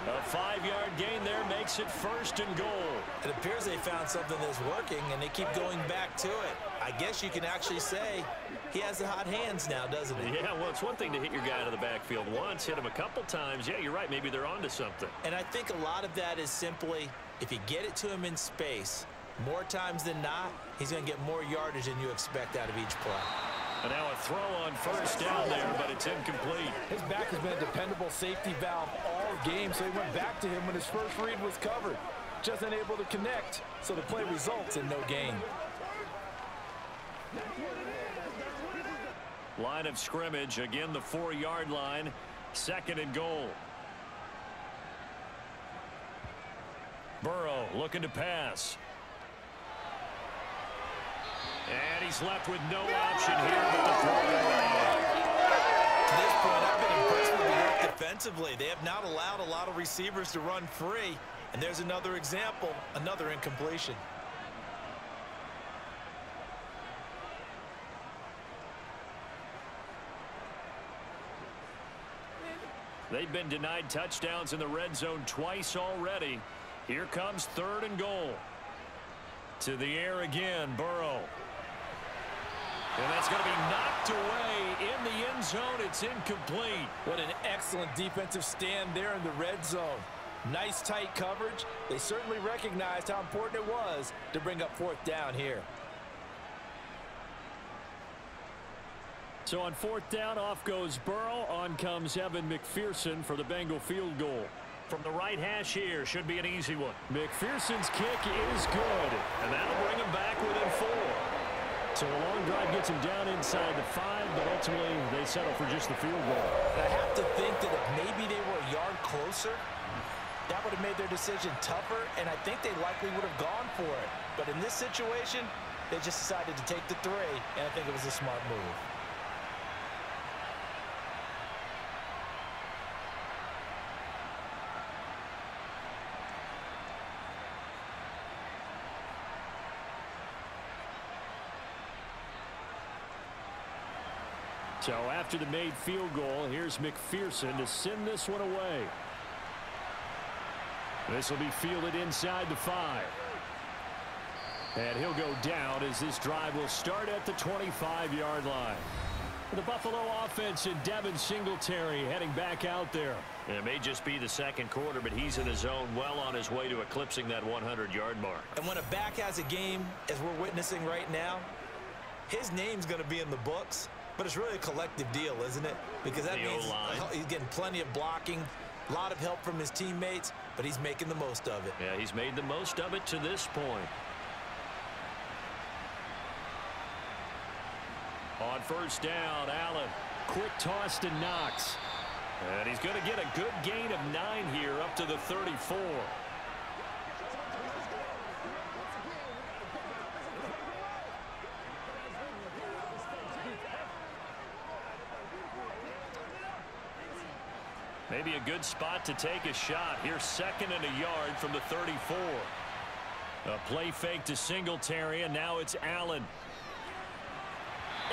D: A 5-yard gain there makes it 1st and goal.
C: It appears they found something that's working, and they keep going back to it. I guess you can actually say he has the hot hands now, doesn't he?
D: Yeah, well, it's one thing to hit your guy out of the backfield once, hit him a couple times. Yeah, you're right. Maybe they're onto something.
C: And I think a lot of that is simply if you get it to him in space, more times than not, he's going to get more yardage than you expect out of each play.
D: And now a throw on 1st down there, but it's incomplete.
E: His back has been a dependable safety valve all game, so he went back to him when his first read was covered. Just unable to connect, so the play results in no gain.
D: Line of scrimmage, again the 4-yard line, 2nd and goal. Burrow looking to pass. And he's left with no option here but to throw away.
C: To this point, I've been impressed with the work defensively. They have not allowed a lot of receivers to run free. And there's another example, another incompletion.
D: They've been denied touchdowns in the red zone twice already. Here comes 3rd and goal. To the air again, Burrow. And that's going to be knocked away in the end zone. It's incomplete.
C: What an excellent defensive stand there in the red zone. Nice tight coverage. They certainly recognized how important it was to bring up fourth down here.
D: So on fourth down, off goes Burrow. On comes Evan McPherson for the Bengal field goal. From the right hash here, should be an easy one. McPherson's kick is good, and that'll bring him back within 4. So a long drive gets him down inside the 5, but ultimately they settle for just the field goal.
C: And I have to think that if maybe they were a yard closer, that would have made their decision tougher, and I think they likely would have gone for it. But in this situation, they just decided to take the 3, and I think it was a smart move.
D: So after the made field goal, here's McPherson to send this one away. This will be fielded inside the 5. And he'll go down as this drive will start at the 25-yard line. The Buffalo offense and Devin Singletary heading back out there.
B: It may just be the second quarter, but he's in his zone, well on his way to eclipsing that 100-yard mark.
C: And when a back has a game, as we're witnessing right now, his name's going to be in the books. But it's really a collective deal, isn't it? Because that means he's getting plenty of blocking, a lot of help from his teammates, but he's making the most of it.
B: Yeah, he's made the most of it to this point.
D: On first down, Allen. Quick toss to Knox. And he's going to get a good gain of 9 here up to the 34. Maybe a good spot to take a shot. Here's 2nd and a yard from the 34. A play fake to Singletary, and now it's Allen.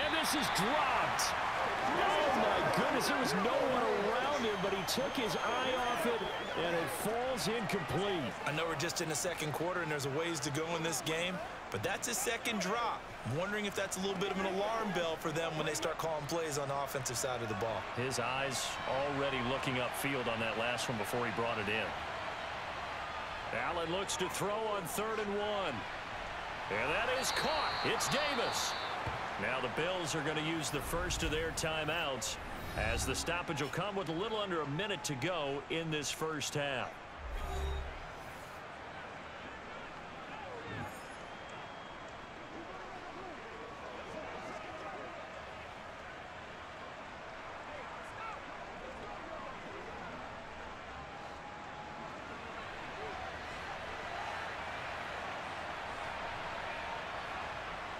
D: And this is dropped. Oh, my goodness. There was no one around him, but he took his eye off it, and it falls incomplete.
C: I know we're just in the second quarter, and there's a ways to go in this game, but that's his second drop. I'm wondering if that's a little bit of an alarm bell for them when they start calling plays on the offensive side of the ball.
B: His eyes already looking upfield on that last one before he brought it in.
D: Allen looks to throw on 3rd and 1. And that is caught. It's Davis. Now the Bills are going to use the first of their timeouts as the stoppage will come with a little under a minute to go in this first half.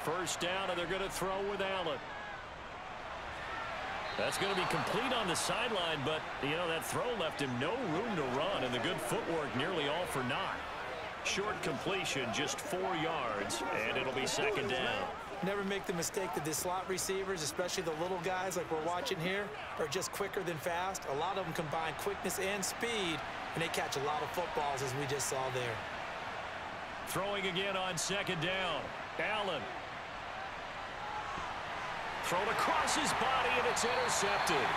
D: First down, and they're going to throw with Allen. That's going to be complete on the sideline, but, you know, that throw left him no room to run, and the good footwork nearly all for naught. Short completion, just 4 yards, and it'll be 2nd down.
C: Never make the mistake that the slot receivers, especially the little guys like we're watching here, are just quicker than fast. A lot of them combine quickness and speed, and they catch a lot of footballs, as we just saw there.
D: Throwing again on 2nd down. Allen. Thrown across his body, and it's intercepted.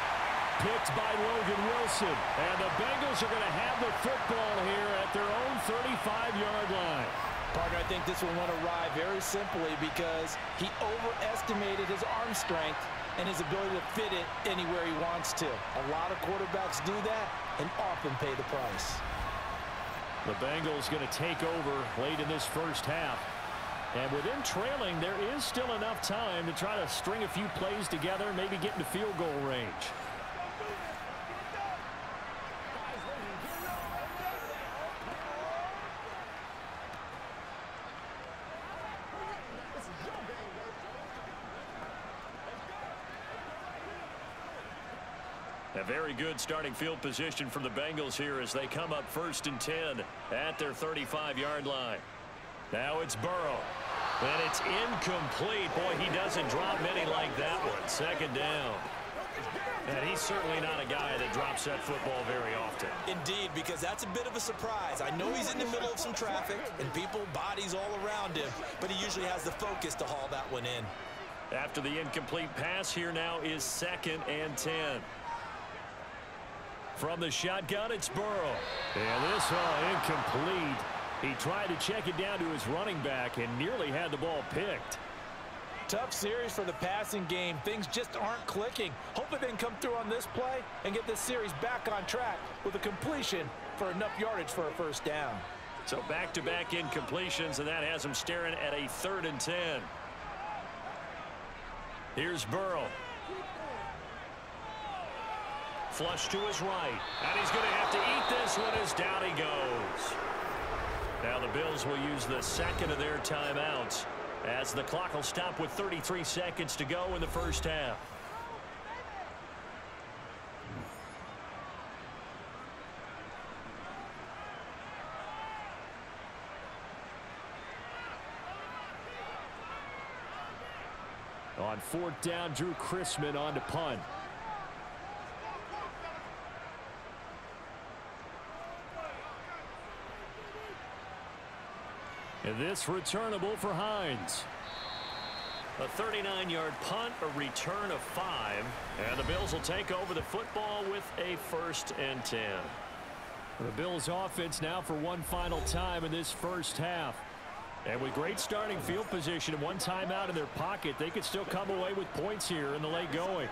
D: Picked by Logan Wilson. And the Bengals are going to have the football here at their own 35-yard line.
C: Partner, I think this one went awry very simply because he overestimated his arm strength and his ability to fit it anywhere he wants to. A lot of quarterbacks do that and often pay the price.
D: The Bengals going to take over late in this first half. And with them trailing, there is still enough time to try to string a few plays together, maybe get into field goal range. A very good starting field position for the Bengals here as they come up 1st and 10 at their 35-yard line. Now it's Burrow. And it's incomplete. Boy, he doesn't drop many like that one. 2nd down. And he's certainly not a guy that drops that football very often.
C: Indeed, because that's a bit of a surprise. I know he's in the middle of some traffic and people, bodies all around him, but he usually has the focus to haul that one in.
B: After the incomplete pass, here now is 2nd and 10. From the shotgun, it's Burrow. And this incomplete. He tried to check it down to his running back and nearly had the ball picked.
C: Tough series for the passing game. Things just aren't clicking. Hopefully they can come through on this play and get this series back on track with a completion for enough yardage for a first down.
B: So back-to-back incompletions, and that has him staring at a 3rd and 10. Here's Burrow. Flush to his right. And he's going to have to eat this one as down he goes. Now the Bills will use the 2nd of their timeouts as the clock will stop with 33 seconds to go in the first half. On 4th down, Drew Chrisman on to punt. And this returnable for Hines. A 39-yard punt, a return of 5. And the Bills will take over the football with a 1st and 10. The Bills offense now for one final time in this first half. And with great starting field position and one timeout in their pocket, they could still come away with points here in the late going.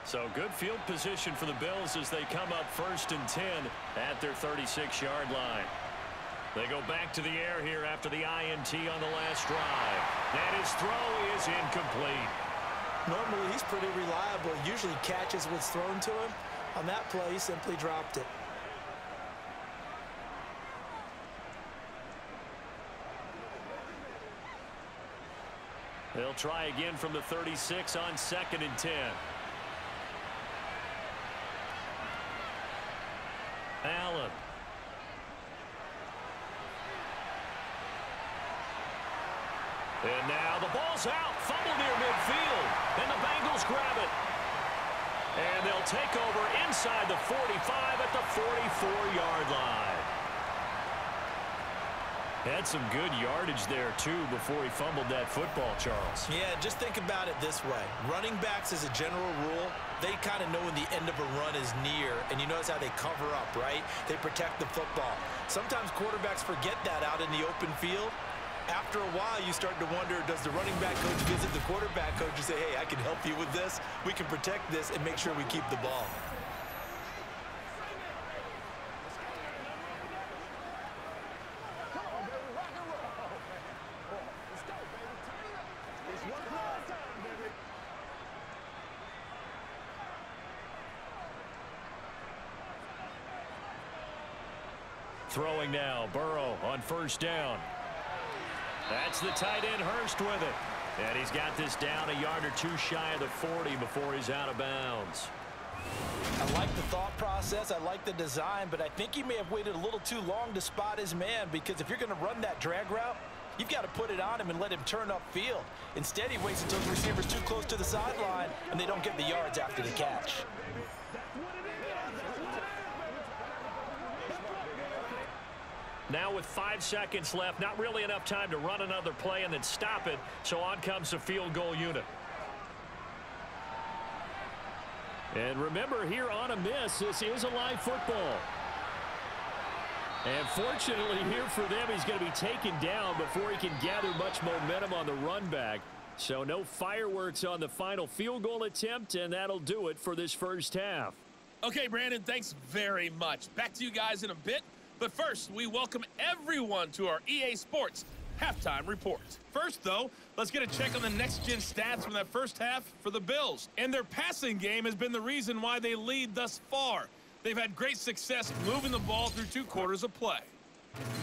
B: So good field position for the Bills as they come up 1st and 10 at their 36-yard line. They go back to the air here after the INT on the last drive. And his throw is incomplete.
C: Normally, he's pretty reliable. Usually catches what's thrown to him. On that play, he simply dropped it.
B: They'll try again from the 36 on 2nd and 10. Allen. And now the ball's out. Fumble near midfield. And the Bengals grab it. And they'll take over inside the 45 at the 44-yard line. Had some good yardage there, too, before he fumbled that football, Charles.
C: Yeah, just think about it this way. Running backs, as a general rule, they kind of know when the end of a run is near, and you notice how they cover up, right? They protect the football. Sometimes quarterbacks forget that out in the open field. After a while, you start to wonder, does the running back coach visit the quarterback coach and say, hey, I can help you with this. We can protect this and make sure we keep the ball.
B: Throwing now, Burrow on 1st down. That's the tight end Hurst with it. And he's got this down a yard or two shy of the 40 before he's out of bounds.
C: I like the thought process. I like the design, but I think he may have waited a little too long to spot his man, because if you're going to run that drag route, you've got to put it on him and let him turn upfield. Instead, he waits until the receiver's too close to the sideline, and they don't get the yards after the catch.
B: Now with 5 seconds left, not really enough time to run another play and then stop it, so on comes the field goal unit. And remember, here on a miss, this is a live football. And fortunately here for them, he's going to be taken down before he can gather much momentum on the run back. So no fireworks on the final field goal attempt, and that'll do it for this first half.
F: Okay, Brandon, thanks very much. Back to you guys in a bit. But first, we welcome everyone to our EA Sports Halftime Report. First, though, let's get a check on the next-gen stats from that first half for the Bills. And their passing game has been the reason why they lead thus far. They've had great success moving the ball through 2 quarters of play.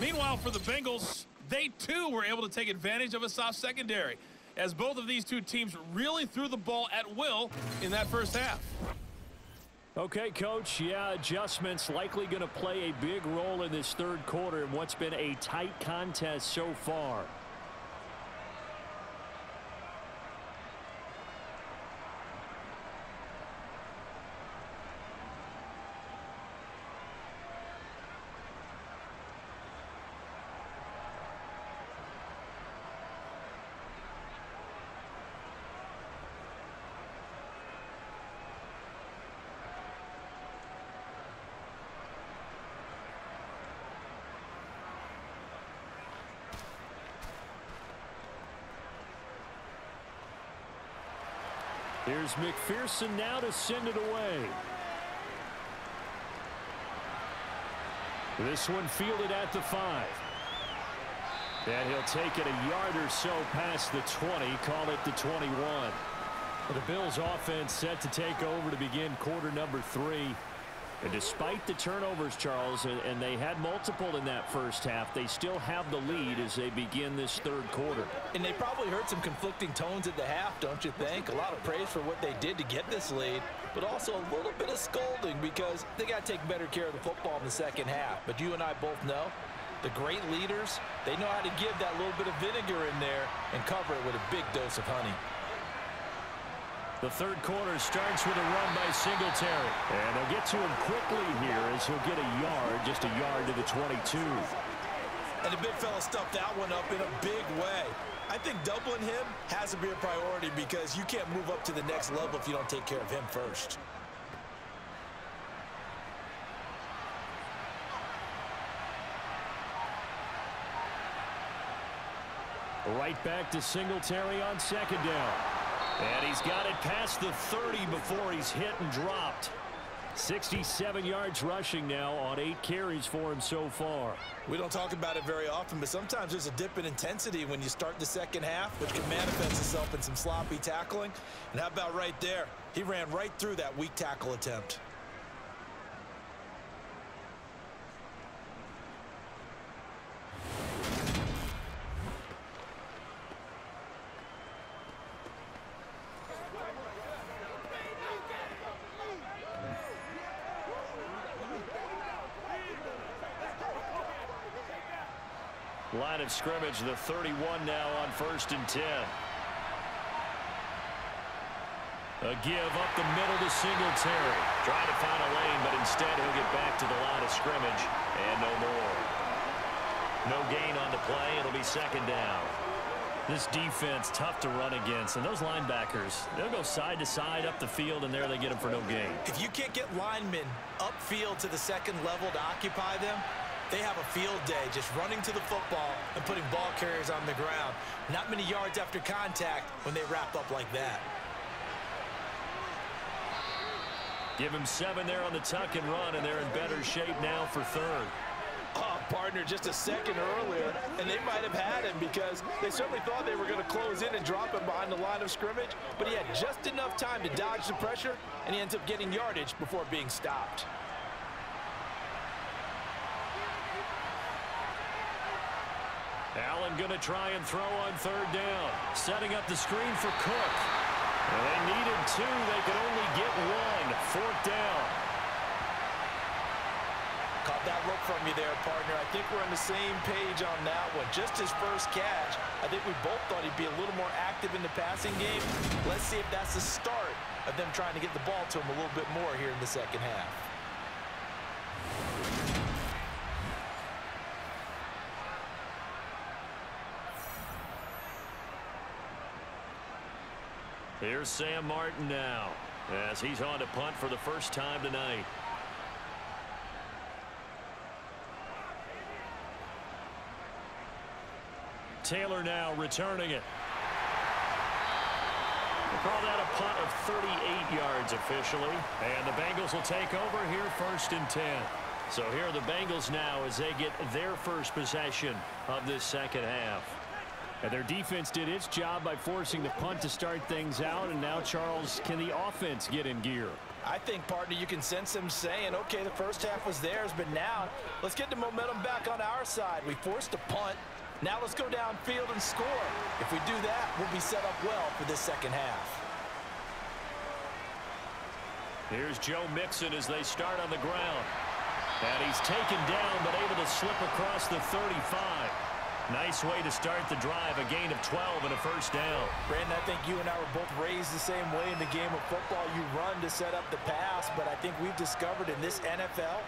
F: Meanwhile, for the Bengals, they, too, were able to take advantage of a soft secondary, as both of these two teams really threw the ball at will in that first half.
B: Okay, Coach, yeah, adjustments likely going to play a big role in this 3rd quarter in what's been a tight contest so far.
D: Here's McPherson now to send it away. This one fielded at the 5. And he'll take it a yard or so past the 20, call it the 21. The Bills offense set to take over to begin quarter number 3. And despite the turnovers, Charles, and they had multiple in that first half, they still have the lead as they begin this third quarter.
C: And they probably heard some conflicting tones at the half, don't you think? A lot of praise for what they did to get this lead, but also a little bit of scolding because they got to take better care of the football in the second half. But you and I both know the great leaders, they know how to give that little bit of vinegar in there and cover it with a big dose of honey.
D: The third quarter starts with a run by Singletary. And they'll get to him quickly here as he'll get a yard, just a yard to the 22.
C: And the big fella stuffed that one up in a big way. I think doubling him has to be a priority because you can't move up to the next level if you don't take care of him first.
D: Right back to Singletary on second down. And he's got it past the 30 before he's hit and dropped. 67 yards rushing now on 8 carries for him so far.
C: We don't talk about it very often, but sometimes there's a dip in intensity when you start the second half, which can manifest itself in some sloppy tackling. And how about right there? He ran right through that weak tackle attempt.
D: Line of scrimmage, the 31 now on 1st and 10. A give up the middle to Singletary. Trying to find a lane, but instead he'll get back to the line of scrimmage. And no more. No gain on the play. It'll be second down. This defense, tough to run against. And those linebackers, they'll go side to side up the field, and there they get them for no gain.
C: If you can't get linemen upfield to the second level to occupy them, they have a field day just running to the football and putting ball carriers on the ground. Not many yards after contact when they wrap up like that.
D: Give him 7 there on the tuck and run, and they're in better shape now for third.
C: Oh, partner, just a second earlier, and they might have had him because they certainly thought they were going to close in and drop him behind the line of scrimmage, but he had just enough time to dodge the pressure, and he ends up getting yardage before being stopped.
D: Allen going to try and throw on third down. Setting up the screen for Cook. And they needed 2. They could only get 1. 4th down.
C: Caught that look from you there, partner. I think we're on the same page on that one. Just his first catch, I think we both thought he'd be a little more active in the passing game. Let's see if that's the start of them trying to get the ball to him a little bit more here in the second half.
D: Here's Sam Martin now as he's on to punt for the first time tonight. Taylor now returning it. We'll call that a punt of 38 yards officially. And the Bengals will take over here 1st and 10. So here are the Bengals now as they get their first possession of this second half. And their defense did its job by forcing the punt to start things out. And now, Charles, can the offense get in gear?
C: I think, partner, you can sense them saying, okay, the first half was theirs, but now let's get the momentum back on our side. We forced a punt. Now let's go downfield and score. If we do that, we'll be set up well for this second half.
D: Here's Joe Mixon as they start on the ground. And he's taken down, but able to slip across the 35. Nice way to start the drive, a gain of 12 and a first down.
C: Brandon, I think you and I were both raised the same way in the game of football. You run to set up the pass, but I think we've discovered in this NFL,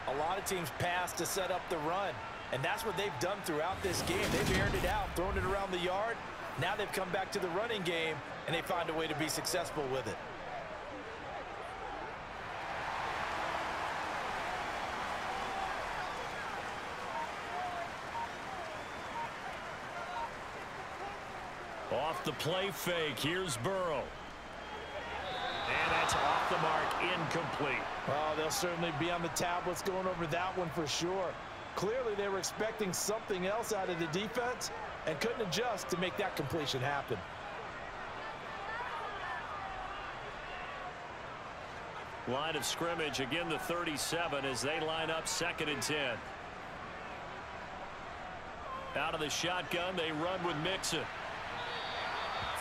C: a lot of teams pass to set up the run. And that's what they've done throughout this game. They've aired it out, thrown it around the yard. Now they've come back to the running game, and they find a way to be successful with it.
D: Off the play fake, here's Burrow.
B: And that's off the mark, incomplete.
C: Oh, they'll certainly be on the tablets going over that one for sure. Clearly, they were expecting something else out of the defense and couldn't adjust to make that completion happen.
B: Line of scrimmage, again the 37 as they line up 2nd and 10. Out of the shotgun, they run with Mixon.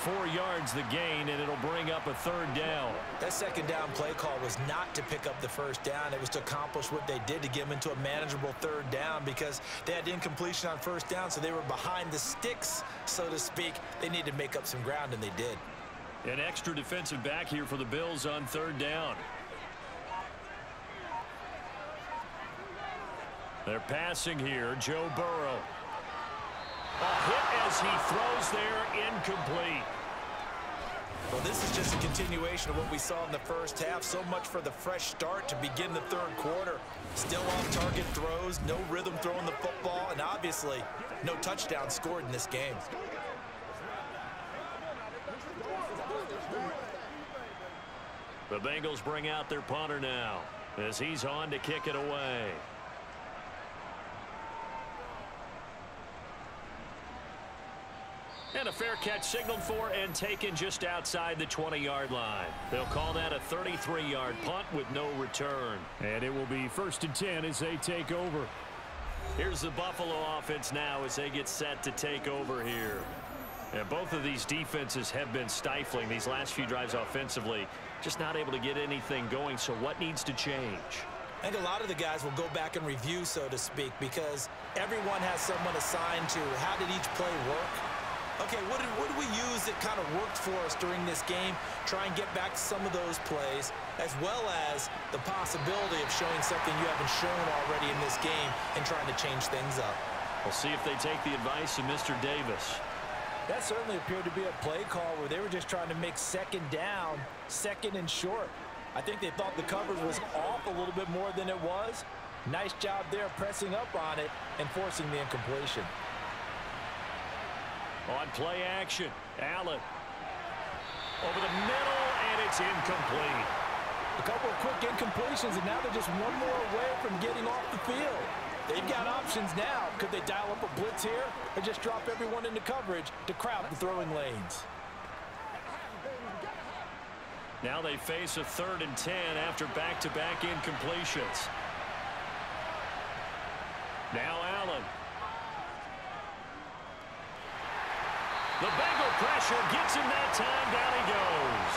B: 4 yards the gain, and it'll bring up a 3rd down.
C: That 2nd down play call was not to pick up the 1st down. It was to accomplish what they did to get them into a manageable 3rd down because they had incompletion on 1st down, so they were behind the sticks, so to speak. They needed to make up some ground, and they did.
B: An extra defensive back here for the Bills on 3rd down. They're passing here, Joe Burrow. A hit as he throws there, incomplete.
C: Well, this is just a continuation of what we saw in the 1st half. So much for the fresh start to begin the 3rd quarter. Still off-target throws, no rhythm throwing the football, and obviously no touchdown scored in this game.
B: The Bengals bring out their punter now as he's on to kick it away. And a fair catch signaled for and taken just outside the 20-yard line. They'll call that a 33-yard punt with no return.
D: And it will be 1st and 10 as they take over.
B: Here's the Buffalo offense now as they get set to take over here. And both of these defenses have been stifling these last few drives offensively. Just not able to get anything going, so what needs to change?
C: I think a lot of the guys will go back and review, so to speak, because everyone has someone assigned to how did each play work. Okay, what did we use that kind of worked for us during this game? Try and get back to some of those plays, as well as the possibility of showing something you haven't shown already in this game and trying to change things up.
B: We'll see if they take the advice of Mr. Davis.
C: That certainly appeared to be a play call where they were just trying to make 2nd down, 2nd and short. I think they thought the coverage was off a little bit more than it was. Nice job there pressing up on it and forcing the incompletion.
B: On play action, Allen. Over the middle, and it's incomplete.
C: A couple of quick incompletions, and now they're just one more away from getting off the field. They've got options now. Could they dial up a blitz here or just drop everyone into coverage to crowd the throwing lanes?
B: Now they face a 3rd and 10 after back-to-back incompletions. Now Allen. The Bengal pressure gets him that time. Down he goes.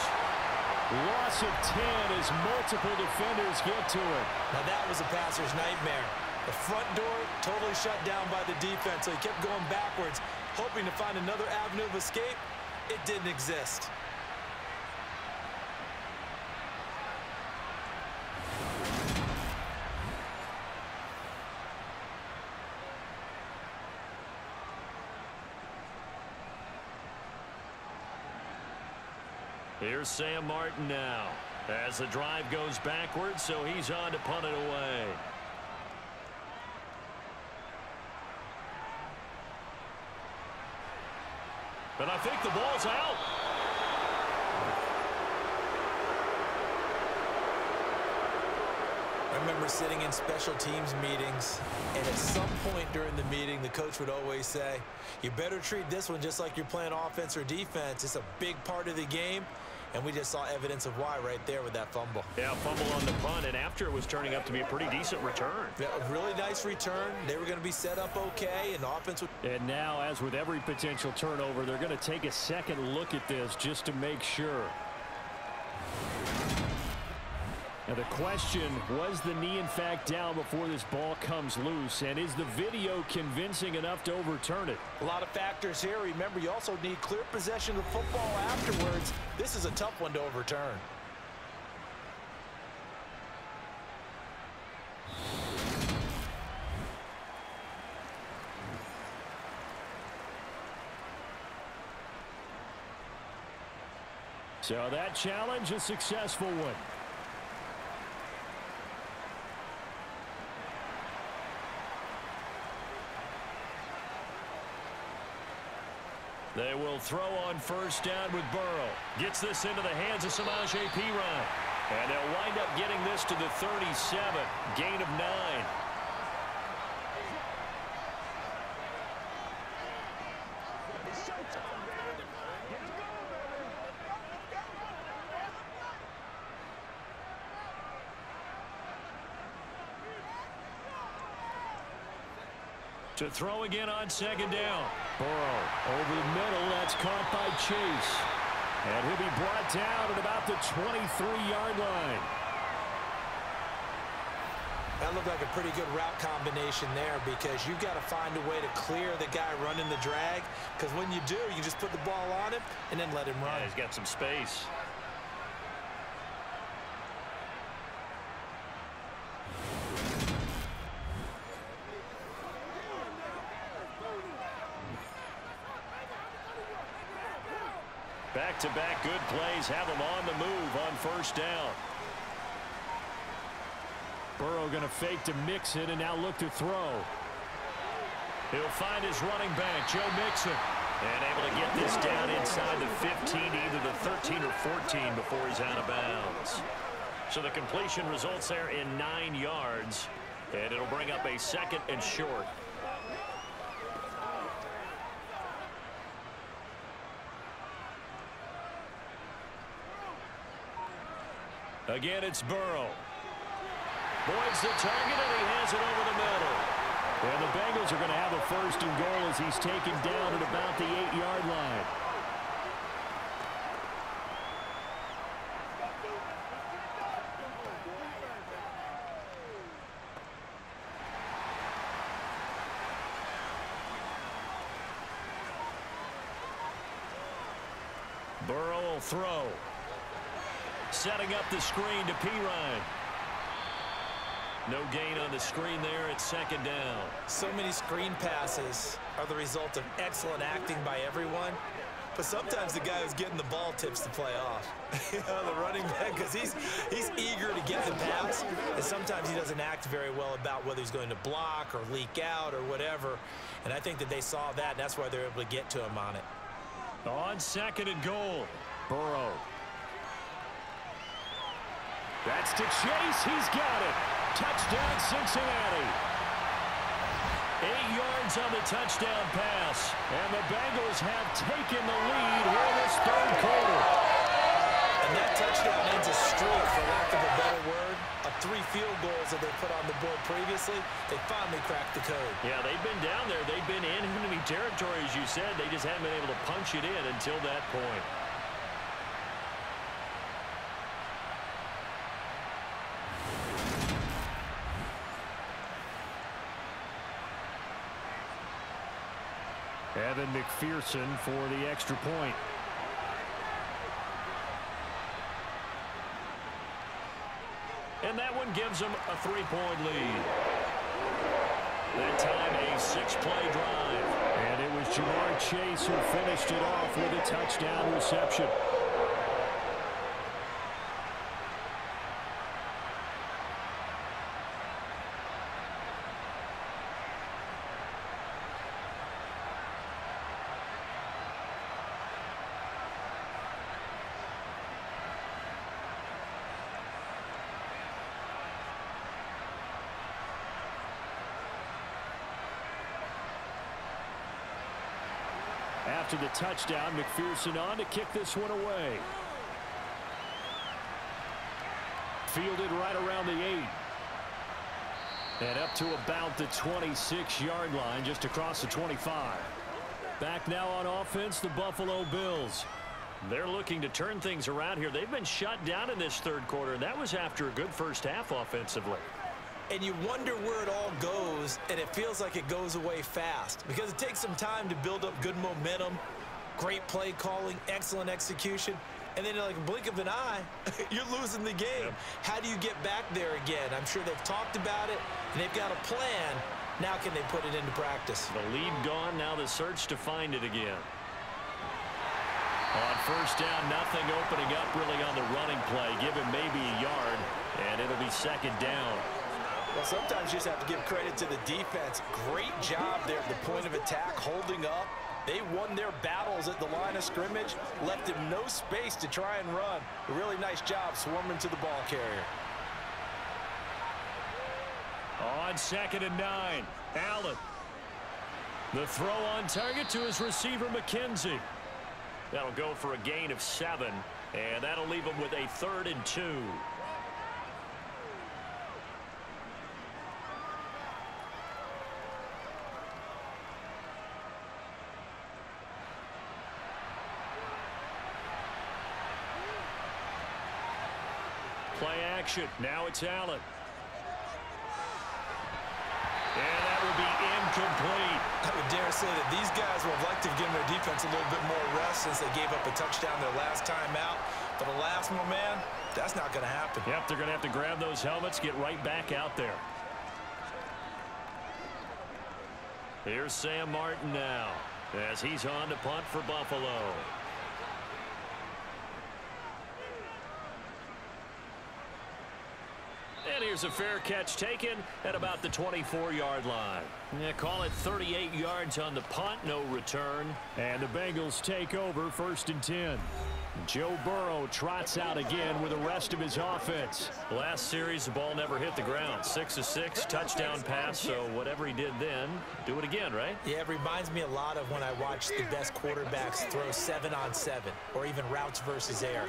D: Loss of 10 as multiple defenders get to it.
C: Now that was a passer's nightmare. The front door totally shut down by the defense, so he kept going backwards, hoping to find another avenue of escape. It didn't exist.
B: Here's Sam Martin now as the drive goes backwards, so he's on to punt it away. But I think the ball's out.
C: I remember sitting in special teams meetings, and at some point during the meeting, the coach would always say, you better treat this one just like you're playing offense or defense. It's a big part of the game, and we just saw evidence of why right there with that fumble.
B: Yeah, fumble on the punt, and after it was turning up to be a pretty decent return.
C: Yeah, a really nice return. They were going to be set up okay, and the offense would...
D: And now, as with every potential turnover, they're going to take a second look at this just to make sure. Now the question, was the knee in fact down before this ball comes loose? And is the video convincing enough to overturn it?
C: A lot of factors here. Remember, you also need clear possession of football afterwards. This is a tough one to overturn.
D: So that challenge, a successful one. They will throw on first down with Burrow. Gets this into the hands of Samaje Perine. And they'll wind up getting this to the 37. Gain of 9. To throw again on second down. Burrow over the middle. That's caught by Chase. And he'll be brought down at about the 23-yard line.
C: That looked like a pretty good route combination there because you've got to find a way to clear the guy running the drag. Because when you do, you just put the ball on him and then let him run.
D: Yeah, he's got some space. Back-to-back good plays have him on the move on first down. Burrow going to fake to Mixon and now look to throw. He'll find his running back, Joe Mixon. And able to get this down inside the 15, either the 13 or 14 before he's out of bounds. So the completion results there in 9 yards. And it'll bring up a 2nd and short. Again, it's Burrow. Boyd's the target, and he has it over the middle. And the Bengals are going to have a 1st and goal as he's taken down at about the 8-yard line. Burrow will throw. Setting up the screen to Perine. No gain on the screen there at 2nd down.
C: So many screen passes are the result of excellent acting by everyone. But sometimes the guy who's getting the ball tips the play off. The running back, because he's eager to get the pass. And sometimes he doesn't act very well about whether he's going to block or leak out or whatever. And I think that they saw that, and that's why they're able to get to him on it.
D: On 2nd and goal, Burrow. That's to Chase. He's got it. Touchdown, Cincinnati. 8 yards on the touchdown pass. And the Bengals have taken the lead here in this 3rd quarter.
C: And that touchdown ends a streak, for lack of a better word, of 3 field goals that they put on the board previously. They finally cracked the code.
D: Yeah, they've been down there. They've been in enemy territory, as you said. They just haven't been able to punch it in until that point. Evan McPherson for the extra point. And that one gives them a 3-point lead. That time a 6-play drive. And it was Jamar Chase who finished it off with a touchdown reception. After the touchdown, McPherson on to kick this one away. Fielded right around the 8. And up to about the 26-yard line, just across the 25. Back now on offense, the Buffalo Bills. They're looking to turn things around here. They've been shut down in this 3rd quarter, and that was after a good first half offensively.
C: And you wonder where it all goes, and it feels like it goes away fast because it takes some time to build up good momentum, great play calling, excellent execution, and then like a blink of an eye, you're losing the game. Yep. How do you get back there again? I'm sure they've talked about it, and they've got a plan. Now can they put it into practice?
D: The lead gone, now the search to find it again. On first down, nothing opening up really on the running play. Give him maybe a yard, and it'll be 2nd down.
C: Well, sometimes you just have to give credit to the defense. Great job there at the point of attack, holding up, They won their battles at the line of scrimmage, left him no space to try and run. A really nice job swarming to the ball carrier.
D: On 2nd and 9, Allen. The throw on target to his receiver, McKenzie. That'll go for a gain of 7, and that'll leave him with a 3rd and 2. Play action. Now it's Allen. And that will be incomplete.
C: I would dare say that these guys would have liked to have given their defense a little bit more rest since they gave up a touchdown their last time out. But the last one, man, that's not going to happen.
D: Yep, they're going to have to grab those helmets, get right back out there. Here's Sam Martin now as he's on to punt for Buffalo. And here's a fair catch taken at about the 24-yard line. Yeah, call it 38 yards on the punt, no return. And the Bengals take over 1st and 10. Joe Burrow trots out again with the rest of his offense. Last series, the ball never hit the ground. 6 of 6, touchdown pass, so whatever he did then, do it again, right?
C: Yeah, it reminds me a lot of when I watch the best quarterbacks throw 7-on-7 or even routes versus air.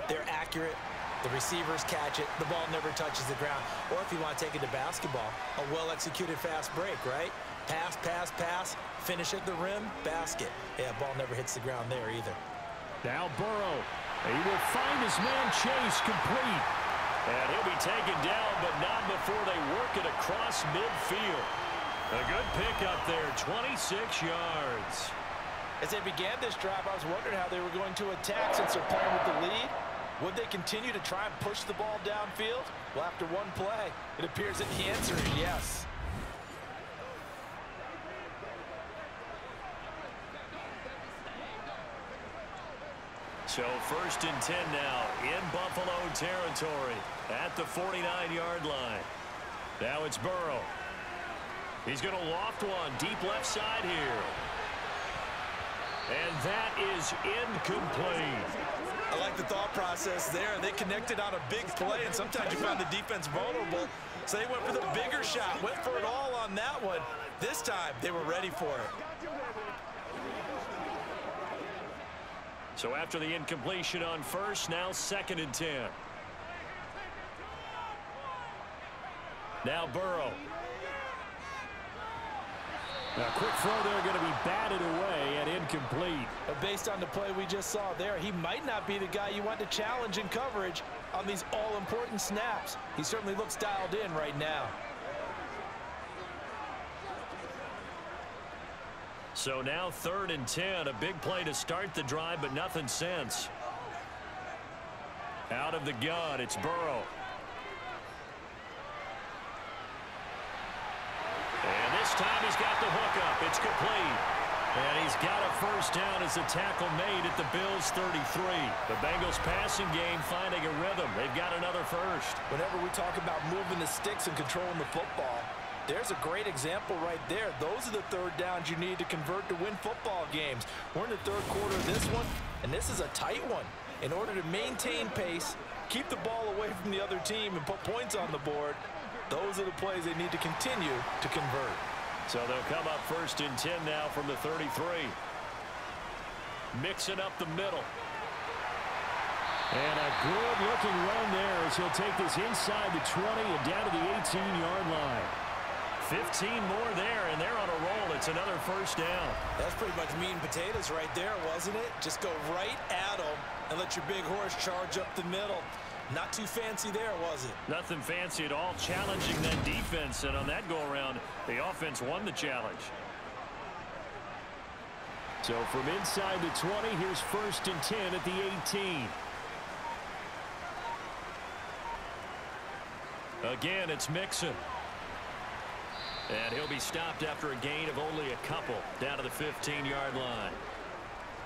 C: They're accurate. The receivers catch it. The ball never touches the ground. Or if you want to take it to basketball, a well-executed fast break, right? Pass, pass, pass, finish at the rim, basket. Yeah, ball never hits the ground there either.
D: Now Burrow. He will find his man Chase complete. And he'll be taken down, but not before they work it across midfield. A good pickup there, 26 yards.
C: As they began this drive, I was wondering how they were going to attack since they're playing with the lead. Would they continue to try and push the ball downfield? Well, after one play, it appears that the answer is yes.
D: So 1st and 10 now in Buffalo territory at the 49-yard line. Now it's Burrow. He's going to loft one deep left side here. And that is incomplete.
C: I like the thought process there. They connected on a big play, and sometimes you find the defense vulnerable. So they went for the bigger shot, went for it all on that one. This time, they were ready for it.
D: So after the incompletion on 1st, now 2nd and 10. Now Burrow. A quick throw there going to be batted away and incomplete.
C: But based on the play we just saw there, he might not be the guy you want to challenge in coverage on these all-important snaps. He certainly looks dialed in right now.
D: So now 3rd and 10, a big play to start the drive, but nothing since. Out of the gun, it's Burrow. And this time he's got the hook up. It's complete. And he's got a 1st down as the tackle made at the Bills' 33. The Bengals passing game finding a rhythm. They've got another 1st.
C: Whenever we talk about moving the sticks and controlling the football, there's a great example right there. Those are the 3rd downs you need to convert to win football games. We're in the 3rd quarter of this one, and this is a tight one. In order to maintain pace, keep the ball away from the other team, and put points on the board, those are the plays they need to continue to convert.
D: So they'll come up 1st and 10 now from the 33. Mixing up the middle. And a good-looking run there as he'll take this inside the 20 and down to the 18-yard line. 15 more there, and they're on a roll. It's another 1st down.
C: That's pretty much meat and potatoes right there, wasn't it? Just go right at them and let your big horse charge up the middle. Not too fancy there, was it?
D: Nothing fancy at all. Challenging that defense, and on that go-around, the offense won the challenge. So from inside the 20, here's 1st and 10 at the 18. Again, it's Mixon. And he'll be stopped after a gain of only a couple down to the 15-yard line.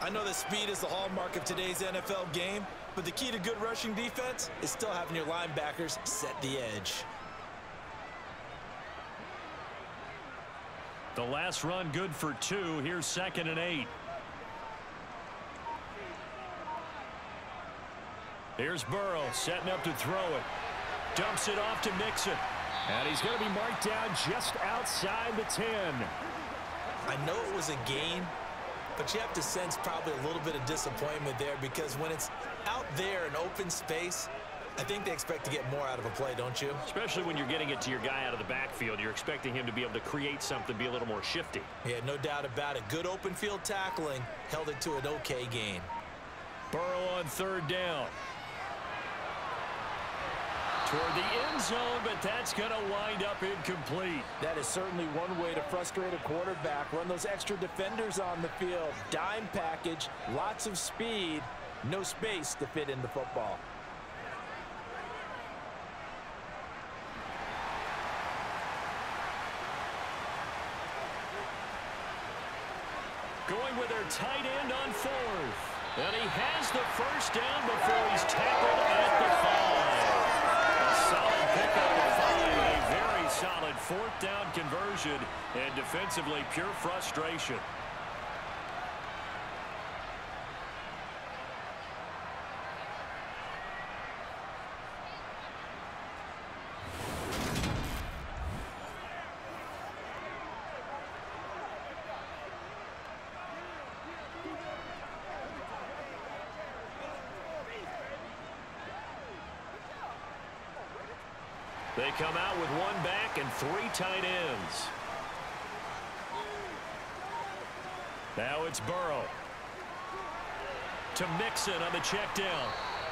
C: I know that speed is the hallmark of today's NFL game, but the key to good rushing defense is still having your linebackers set the edge.
B: The last run good for 2. Here's 2nd and 8. Here's Burrow setting up to throw it. Dumps it off to Mixon. And he's going to be marked down just outside the 10.
C: I know it was a gain, but you have to sense probably a little bit of disappointment there, because when it's out there in open space, I think they expect to get more out of a play, don't you?
B: Especially when you're getting it to your guy out of the backfield. You're expecting him to be able to create something, be a little more shifty.
C: Yeah, no doubt about it. Good open field tackling held it to an okay gain.
B: Burrow on 3rd down. Toward the end zone, but that's going to wind up incomplete.
E: That is certainly one way to frustrate a quarterback. Run those extra defenders on the field. Dime package, lots of speed, no space to fit in the football.
B: Going with their tight end on 4th. And he has the first down before he's tackled at the 5. A solid pickup of 5. A very solid 4th down conversion. And defensively, pure frustration. They come out with 1 back and 3 tight ends. Now it's Burrow. To Mixon on the check down.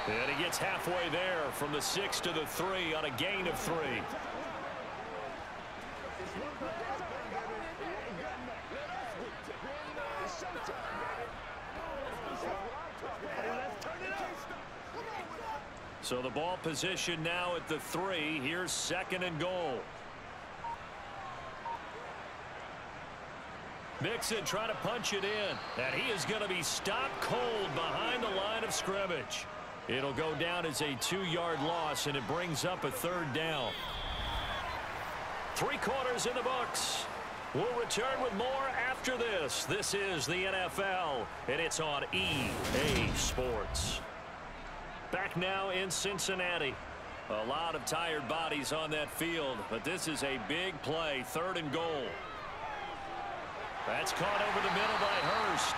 B: And he gets halfway there from the 6 to the 3 on a gain of 3. So the ball position now at the 3. Here's 2nd and goal. Mixon trying to punch it in. And he is going to be stopped cold behind the line of scrimmage. It'll go down as a 2-yard loss, and it brings up a 3rd down. 3 quarters in the books. We'll return with more after this. This is the NFL, and it's on EA Sports. Back now in Cincinnati. A lot of tired bodies on that field, but this is a big play. 3rd and goal. That's caught over the middle by Hurst.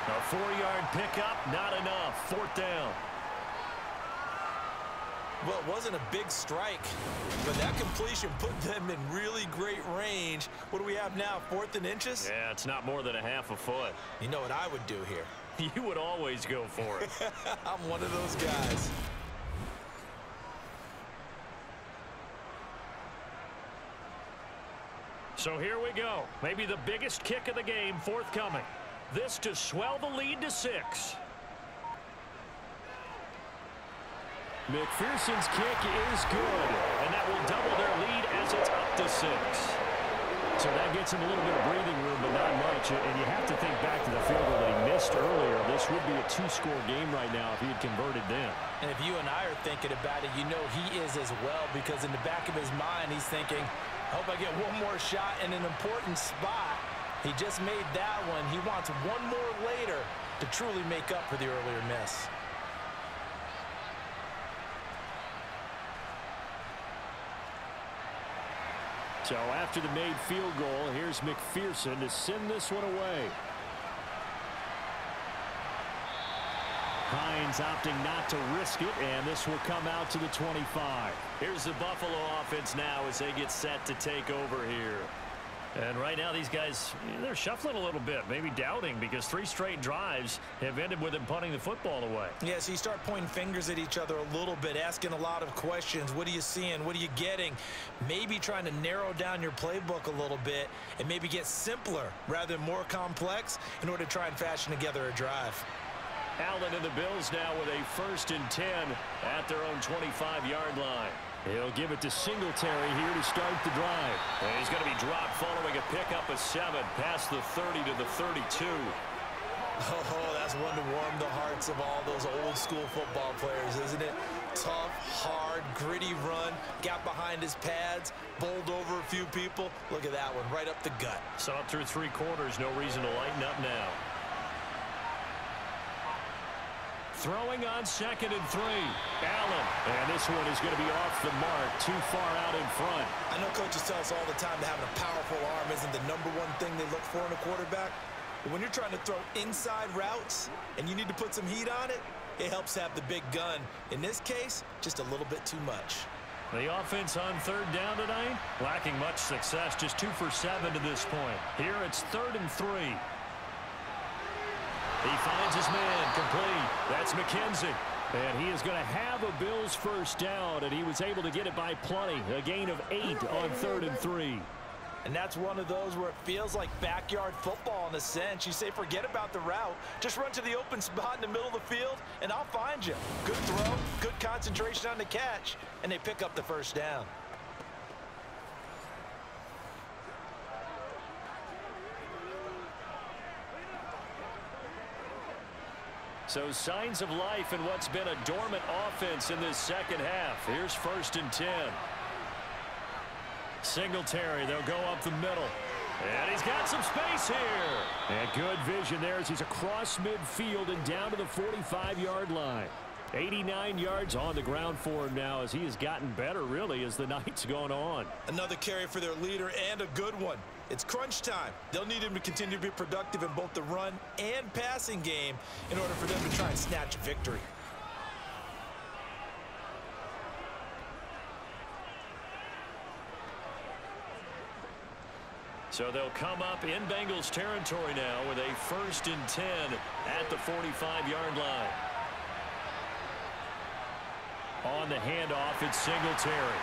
B: A 4-yard pickup, not enough. 4th down.
C: Well, it wasn't a big strike, but that completion put them in really great range. What do we have now, 4th and inches?
B: Yeah, it's not more than a half a foot.
C: You know what I would do here?
B: You would always go for it.
C: I'm one of those guys.
B: So here we go. Maybe the biggest kick of the game forthcoming. This to swell the lead to 6. McPherson's kick is good, and that will double their lead as it's up to 6. So that gets him a little bit of breathing room, but not much. And you have to think back to the field goal that he missed earlier. This would be a 2-score game right now if he had converted then.
C: And if you and I are thinking about it, you know he is as well, because in the back of his mind, he's thinking, I hope I get one more shot in an important spot. He just made that one. He wants one more later to truly make up for the earlier miss.
B: So after the made field goal, here's McPherson to send this one away. Hines opting not to risk it, and this will come out to the 25. Here's the Buffalo offense now as they get set to take over here. And right now these guys, they're shuffling a little bit, maybe doubting, because 3 straight drives have ended with them punting the football away.
C: Yeah, so you start pointing fingers at each other a little bit, asking a lot of questions. What are you seeing? What are you getting? Maybe trying to narrow down your playbook a little bit and maybe get simpler rather than more complex in order to try and fashion together a drive.
B: Allen and the Bills now with a 1st and 10 at their own 25-yard line. He'll give it to Singletary here to start the drive. And he's going to be dropped following a pickup of 7 past the 30 to the 32.
C: Oh, that's one to warm the hearts of all those old school football players, isn't it? Tough, hard, gritty run, got behind his pads, bowled over few people. Look at that one, right up the gut.
B: Saw it through 3 quarters. No reason to lighten up now. Throwing on 2nd and 3. Allen. And this one is going to be off the mark. Too far out in front.
C: I know coaches tell us all the time that having a powerful arm isn't the #1 thing they look for in a quarterback. But when you're trying to throw inside routes and you need to put some heat on it, it helps have the big gun. In this case, just a little bit too much.
B: The offense on 3rd down tonight, lacking much success, just 2 for 7 to this point. Here it's 3rd and 3. He finds his man, complete. That's McKenzie. And he is going to have a Bills first down, and he was able to get it by plenty. A gain of 8 on 3rd and 3.
C: And that's one of those where it feels like backyard football in a sense. You say, forget about the route. Just run to the open spot in the middle of the field, and I'll find you. Good throw, good concentration on the catch, and they pick up the first down.
B: So signs of life in what's been a dormant offense in this second half. Here's 1st and 10. Singletary, they'll go up the middle. And he's got some space here. And good vision there as he's across midfield and down to the 45-yard line. 89 yards on the ground for him now as he has gotten better, really, as the night's gone on.
C: Another carry for their leader and a good one. It's crunch time. They'll need him to continue to be productive in both the run and passing game in order for them to try and snatch a victory.
B: So they'll come up in Bengals territory now with a 1st and 10 at the 45-yard line. On the handoff, it's Singletary.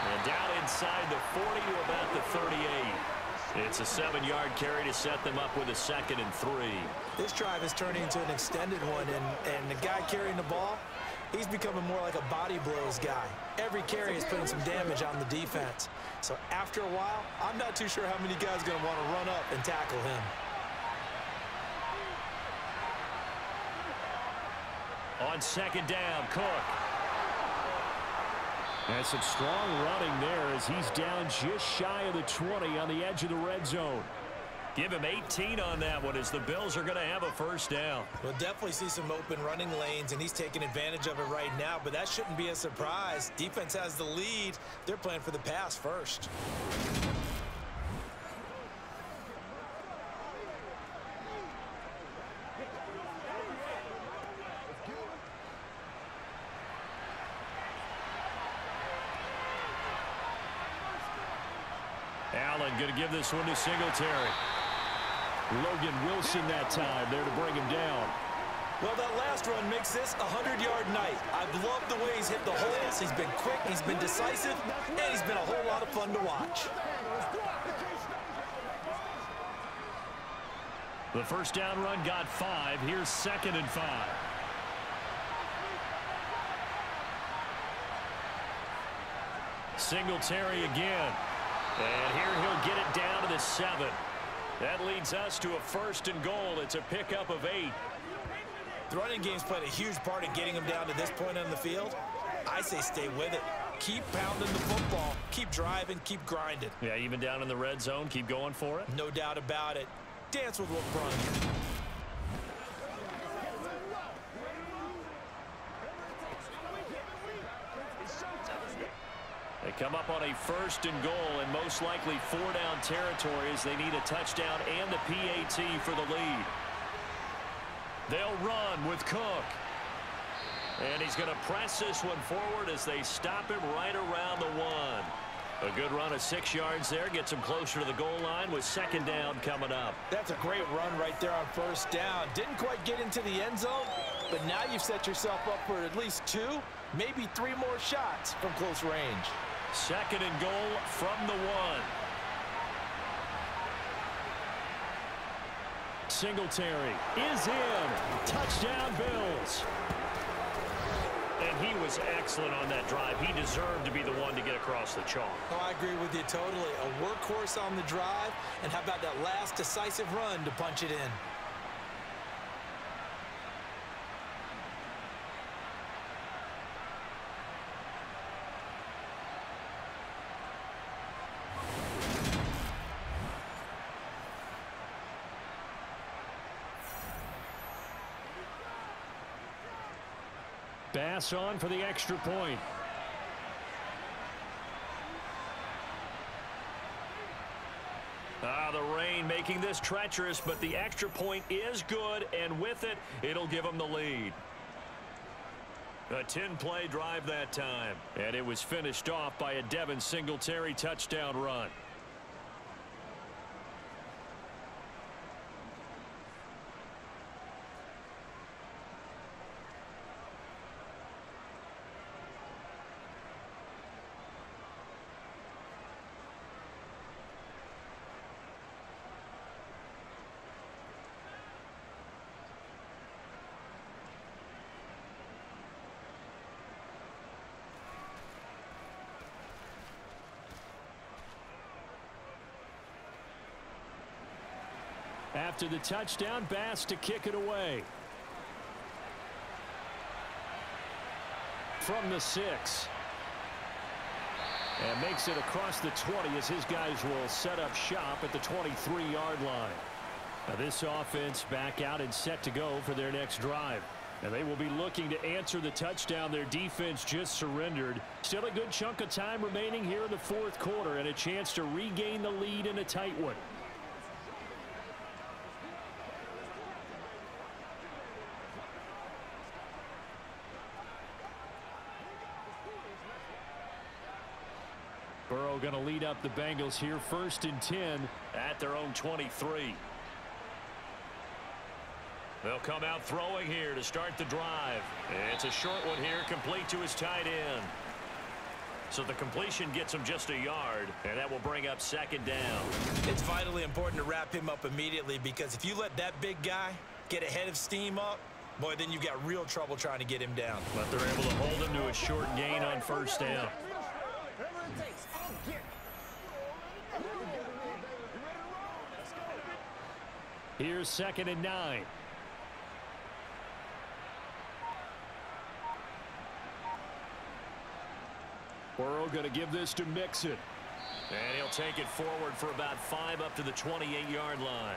B: And down inside the 40 to about the 38. It's a 7-yard carry to set them up with a 2nd and 3.
C: This drive is turning into an extended one, and the guy carrying the ball, he's becoming more like a body blows guy. Every carry is putting some damage on the defense. So after a while, I'm not too sure how many guys are going to want to run up and tackle him.
B: On 2nd down, Cook. And some strong running there as he's down just shy of the 20 on the edge of the red zone. Give him 18 on that one as the Bills are going to have a first down.
C: We'll definitely see some open running lanes, and he's taking advantage of it right now, but that shouldn't be a surprise. Defense has the lead. They're playing for the pass first.
B: Allen going to give this one to Singletary. Logan Wilson that time there to bring him down.
C: Well, that last run makes this a 100-yard night. I've loved the way he's hit the holes. He's been quick, he's been decisive, and he's been a whole lot of fun to watch.
B: The first down run got 5. Here's 2nd and 5. Singletary again. And here he'll get it down to the 7. That leads us to a 1st and goal. It's a pickup of 8.
C: The running game's played a huge part in getting him down to this point on the field. I say stay with it. Keep pounding the football. Keep driving. Keep grinding.
B: Yeah, even down in the red zone, keep going for it.
C: No doubt about it. Dance with what brung you.
B: They come up on a 1st and goal and most likely 4-down territory as they need a touchdown and the PAT for the lead. They'll run with Cook. And he's going to press this one forward as they stop him right around the 1. A good run of 6 yards there. Gets him closer to the goal line with 2nd down coming up.
C: That's a great run right there on 1st down. Didn't quite get into the end zone, but now you've set yourself up for at least 2, maybe 3 more shots from close range.
B: 2nd and goal from the 1. Singletary is in. Touchdown, Bills. And he was excellent on that drive. He deserved to be the one to get across the chalk.
C: Oh, I agree with you totally. A workhorse on the drive, and how about that last decisive run to punch it in?
D: Bass on for the extra point.
B: The rain making this treacherous, but the extra point is good, and with it, it'll give them the lead. A 10-play drive that time, and it was finished off by a Devin Singletary touchdown run.
D: After the touchdown, Bass to kick it away. From the 6. And makes it across the 20 as his guys will set up shop at the 23-yard line. Now this offense back out and set to go for their next drive. And they will be looking to answer the touchdown their defense just surrendered. Still a good chunk of time remaining here in the fourth quarter and a chance to regain the lead in a tight one. Burrow going to lead up the Bengals here, 1st and 10 at their own 23. They'll come out throwing here to start the drive. It's a short one here, complete to his tight end. So the completion gets him just a yard, and that will bring up 2nd down.
C: It's vitally important to wrap him up immediately, because if you let that big guy get a head of steam up, boy, then you got real trouble trying to get him down.
B: But they're able to hold him to a short gain on 1st down.
D: Here's 2nd and 9. Burrow going to give this to Mixon.
B: And he'll take it forward for about 5 up to the 28-yard line.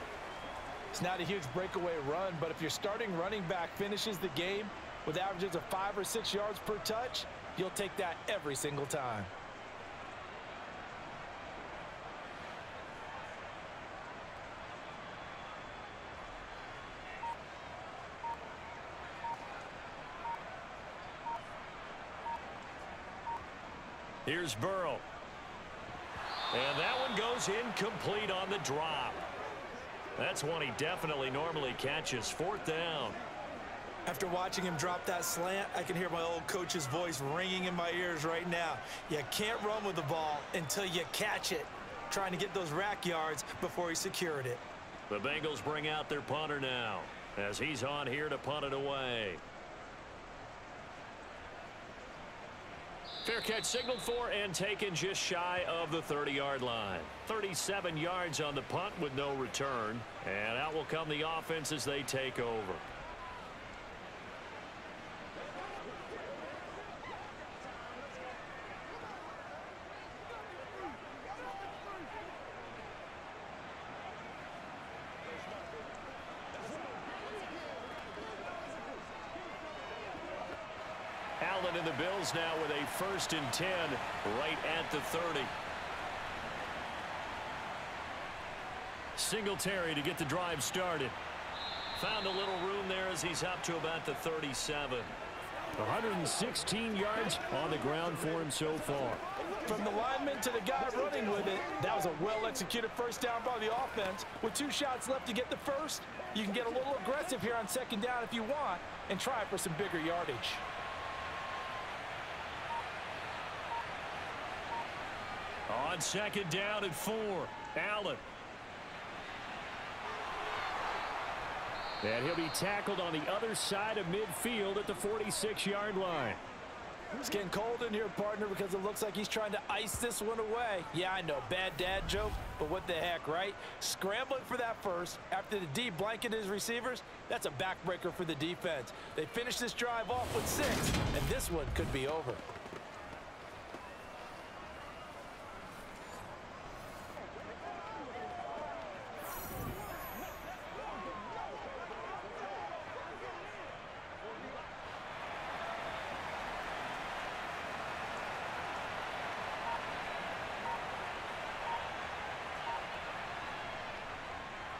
C: It's not a huge breakaway run, but if your starting running back finishes the game with averages of 5 or 6 yards per touch, you'll take that every single time.
B: Here's Burrow. And that one goes incomplete on the drop. That's one he definitely normally catches. 4th down.
C: After watching him drop that slant, I can hear my old coach's voice ringing in my ears right now. You can't run with the ball until you catch it. Trying to get those rack yards before he secured it.
B: The Bengals bring out their punter now as he's on here to punt it away. Fair catch signaled for and taken just shy of the 30-yard line. 37 yards on the punt with no return. And out will come the offense as they take over. Allen and the Bills now with a 1st and 10 right at the 30. Singletary to get the drive started. Found a little room there as he's up to about the 37.
D: 116 yards on the ground for him so far.
C: From the lineman to the guy running with it, that was a well-executed 1st down by the offense. With 2 shots left to get the 1st, you can get a little aggressive here on 2nd down if you want and try for some bigger yardage.
B: On 2nd down and 4, Allen.
D: And he'll be tackled on the other side of midfield at the 46-yard line.
C: It's getting cold in here, partner, because it looks like he's trying to ice this one away. Yeah, I know, bad dad joke, but what the heck, right? Scrambling for that 1st after the D blanketed his receivers, that's a backbreaker for the defense. They finished this drive off with 6, and this one could be over.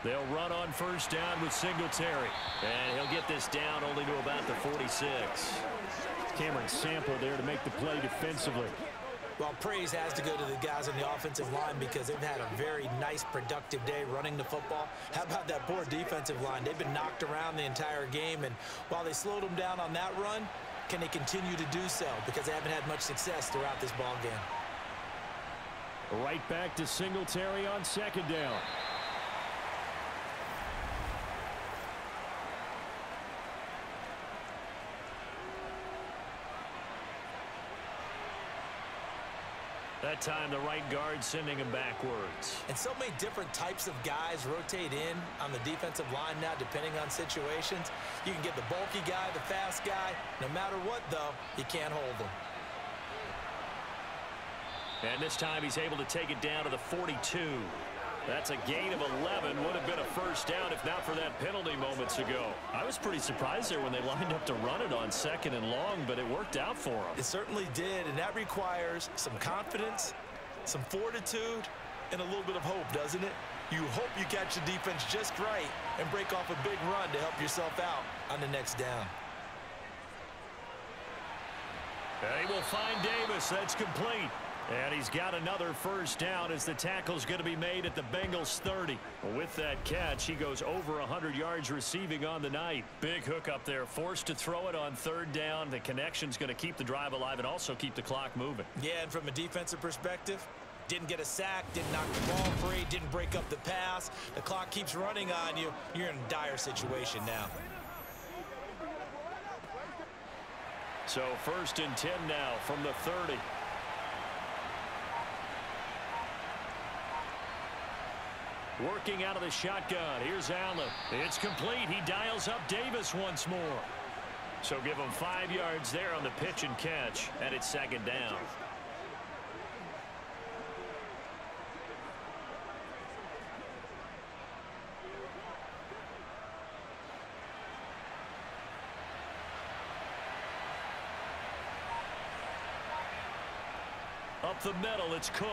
D: They'll run on first down with Singletary. And he'll get this down only to about the 46. Cameron Sample there to make the play defensively.
C: Well, praise has to go to the guys on the offensive line because they've had a very nice, productive day running the football. How about that poor defensive line? They've been knocked around the entire game, and while they slowed them down on that run, can they continue to do so? Because they haven't had much success throughout this ball game.
D: Right back to Singletary on second down. That time, the right guard sending him backwards.
C: And so many different types of guys rotate in on the defensive line now, depending on situations. You can get the bulky guy, the fast guy. No matter what, though, you can't hold them.
D: And this time, he's able to take it down to the 42. That's a gain of 11. Would have been a first down if not for that penalty moments ago. I was pretty surprised there when they lined up to run it on second and long, but it worked out for them.
C: It certainly did, and that requires some confidence, some fortitude, and a little bit of hope, doesn't it? You hope you catch the defense just right and break off a big run to help yourself out on the next down.
D: They will find Davis. That's complete. And he's got another first down as the tackle's going to be made at the Bengals 30. With that catch, he goes over 100 yards receiving on the night. Big hook up there, forced to throw it on third down. The connection's going to keep the drive alive and also keep the clock moving.
C: Yeah, and from a defensive perspective, didn't get a sack, didn't knock the ball free, didn't break up the pass. The clock keeps running on you. You're in a dire situation now.
D: So 1st and 10 now from the 30. Working out of the shotgun. Here's Allen. It's complete. He dials up Davis once more. So give him 5 yards there on the pitch and catch, and it's second down. Up the middle, it's Cook.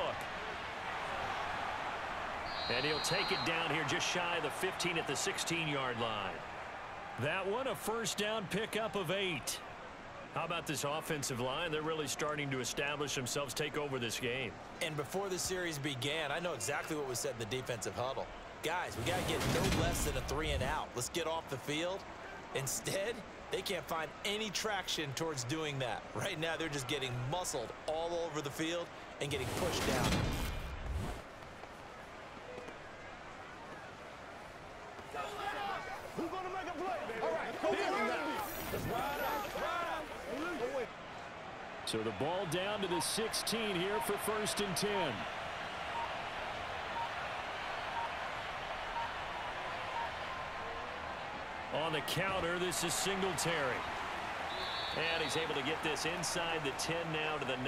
D: And he'll take it down here just shy of the 15 at the 16-yard line. That one, a first down pickup of 8. How about this offensive line? They're really starting to establish themselves, take over this game.
C: And before the series began, I know exactly what was said in the defensive huddle. Guys, we got to get no less than a 3 and out. Let's get off the field. Instead, they can't find any traction towards doing that. Right now, they're just getting muscled all over the field and getting pushed down.
G: Who's going to make a play, baby? All right, go
D: So the ball down to the 16 here for 1st and 10. On the counter, this is Singletary. And he's able to get this inside the 10 now to the 9.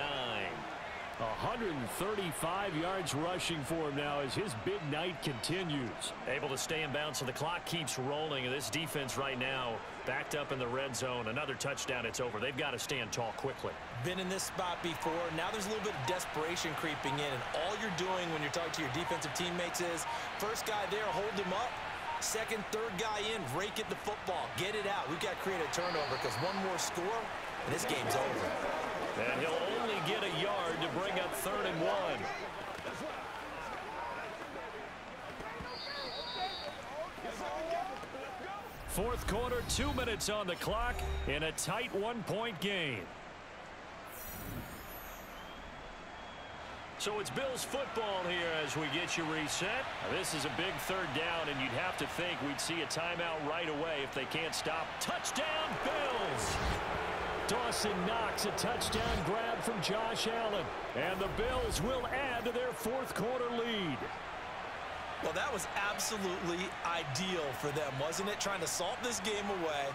D: 135 yards rushing for him now as his big night continues. Able to stay in bounds, so the clock keeps rolling. And this defense right now backed up in the red zone. Another touchdown, it's over. They've got to stand tall quickly.
C: Been in this spot before. Now there's a little bit of desperation creeping in. And all you're doing when you're talking to your defensive teammates is, first guy there, hold him up. Second, third guy in, rake at the football. Get it out. We've got to create a turnover because one more score, and this game's over.
D: And he'll only get a yard to bring up 3rd and 1. Fourth quarter, 2 minutes on the clock in a tight 1-point game. So it's Bills football here as we get you reset. This is a big 3rd down, and you'd have to think we'd see a timeout right away if they can't stop. Touchdown, Bills! Dawson Knox, a touchdown grab from Josh Allen. And the Bills will add to their 4th quarter lead.
C: Well, that was absolutely ideal for them, wasn't it? Trying to salt this game away.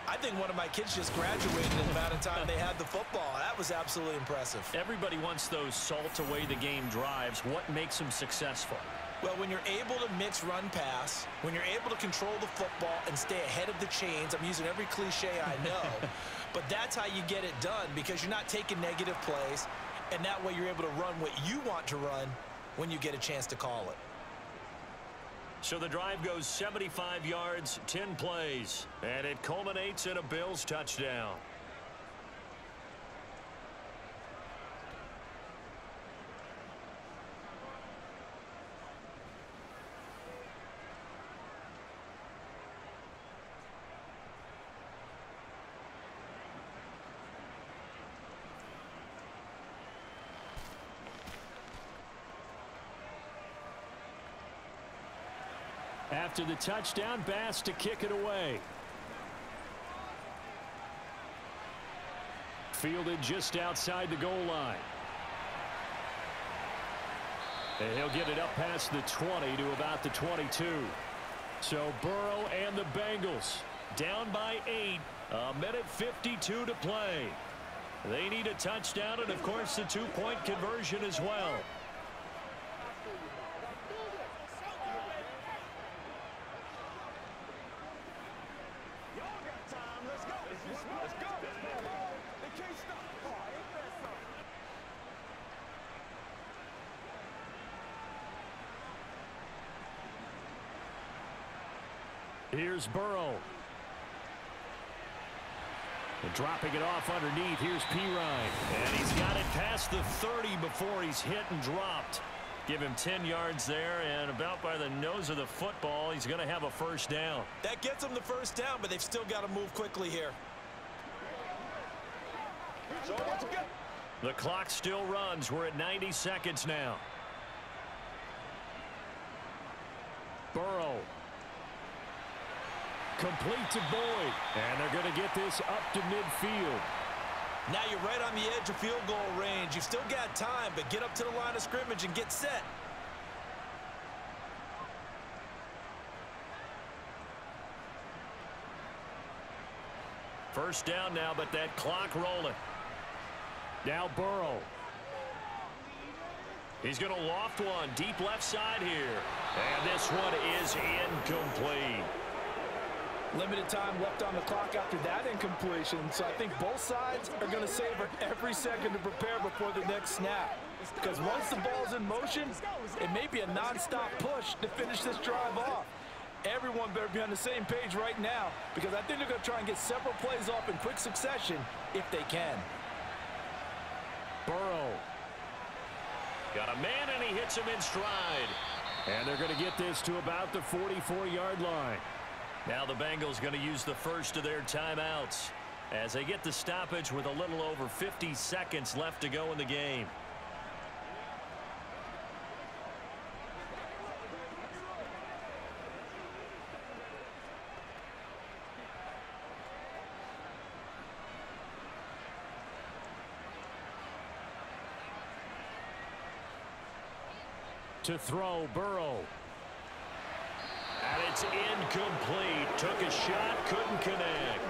C: I think one of my kids just graduated in the amount of time they had the football. That was absolutely impressive.
D: Everybody wants those salt away the game drives. What makes them successful?
C: Well, when you're able to mix run pass, when you're able to control the football and stay ahead of the chains, I'm using every cliche I know, but that's how you get it done because you're not taking negative plays, and that way you're able to run what you want to run when you get a chance to call it.
B: So the drive goes 75 yards, 10 plays, and it culminates in a Bills touchdown.
D: After the touchdown, Bass to kick it away. Fielded just outside the goal line. And he'll get it up past the 20 to about the 22. So Burrow and the Bengals down by 8. A minute 52 to play. They need a touchdown and, of course, the two-point conversion as well. Here's Burrow. And dropping it off underneath, here's Pirine.
B: And he's got it past the 30 before he's hit and dropped. Give him 10 yards there, and about by the nose of the football, he's going to have a first down.
C: That gets them the first down, but they've still got to move quickly here.
B: The clock still runs. We're at 90 seconds now.
D: Burrow. Complete to Boyd. And they're going to get this up to midfield.
C: Now you're right on the edge of field goal range. You've still got time, but get up to the line of scrimmage and get set.
B: First down now, but that clock rolling.
D: Now Burrow.
B: He's going to loft one deep left side here. And this one is incomplete.
E: Limited time left on the clock after that incompletion, so I think both sides are going to savor every second to prepare before the next snap. Because once the ball's in motion, it may be a non-stop push to finish this drive off. Everyone better be on the same page right now, because I think they're going to try and get several plays off in quick succession if they can.
D: Burrow.
B: Got a man, and he hits him in stride.
D: And they're going to get this to about the 44-yard line.
B: Now the Bengals going to use the first of their timeouts as they get the stoppage with a little over 50 seconds left to go in the game.
D: To throw, Burrow.
B: And it's incomplete. Took a shot, couldn't connect.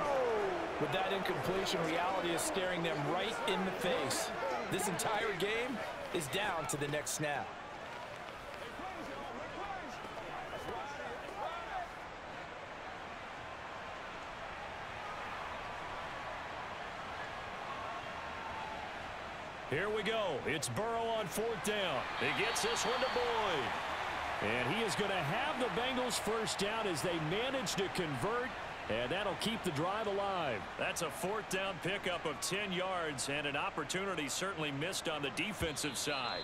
E: With that incompletion, reality is staring them right in the face. This entire game is down to the next snap.
D: Here we go. It's Burrow on fourth down.
B: He gets this one to Boyd.
D: And he is going to have the Bengals first down as they manage to convert, and that'll keep the drive alive.
B: That's a fourth down pickup of 10 yards and an opportunity certainly missed on the defensive side.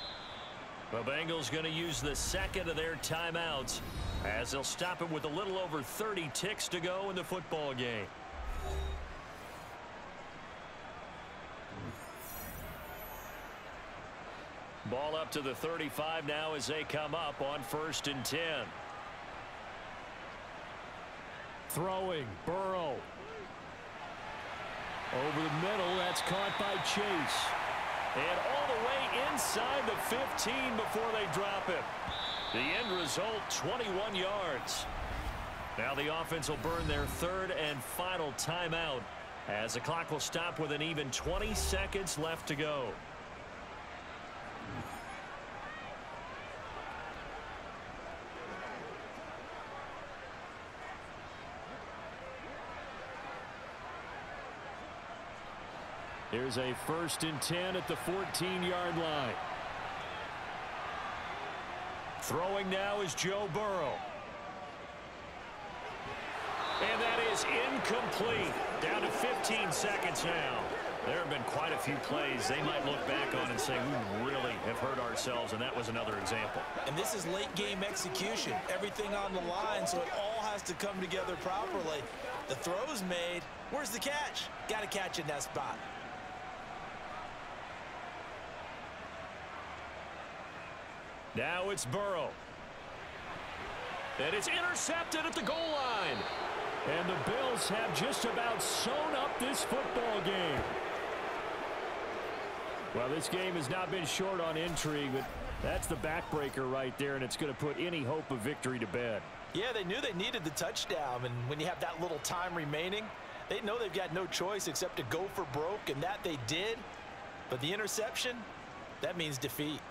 B: The Bengals going to use the second of their timeouts as they'll stop it with a little over 30 ticks to go in the football game. Ball up to the 35 now as they come up on 1st and 10.
D: Throwing, Burrow. Over the middle, that's caught by Chase.
B: And all the way inside the 15 before they drop him. The end result, 21 yards. Now the offense will burn their third and final timeout as the clock will stop with an even 20 seconds left to go.
D: Here's a 1st and 10 at the 14-yard line.
B: Throwing now is Joe Burrow.
D: And that is incomplete. Down to 15 seconds now. There have been quite a few plays they might look back on and say, we really have hurt ourselves, and that was another example.
C: And this is late-game execution. Everything on the line, so it all has to come together properly. The throw's made. Where's the catch? Got to catch in that spot.
D: Now it's Burrow. And it's intercepted at the goal line. And the Bills have just about sewn up this football game. Well, this game has not been short on intrigue, but that's the backbreaker right there, and it's going to put any hope of victory to bed.
C: Yeah, they knew they needed the touchdown, and when you have that little time remaining, they know they've got no choice except to go for broke, and that they did. But the interception, that means defeat.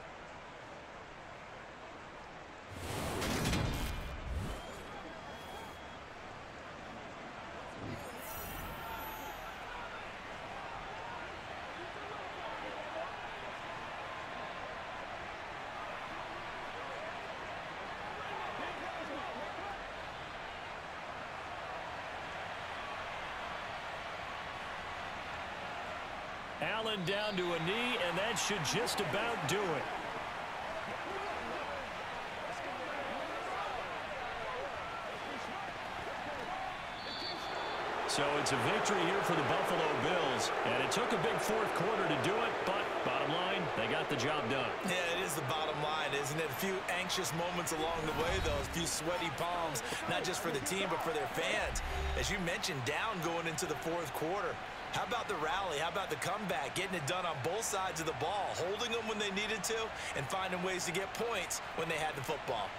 D: Allen down to a knee, and that should just about do it. So it's a victory here for the Buffalo Bills, and it took a big fourth quarter to do it, but bottom line, they got the job done.
C: Yeah, it is the bottom line, isn't it? A few anxious moments along the way, though, a few sweaty palms, not just for the team, but for their fans. As you mentioned, down going into the fourth quarter. How about the rally? How about the comeback? Getting it done on both sides of the ball, holding them when they needed to, and finding ways to get points when they had the football.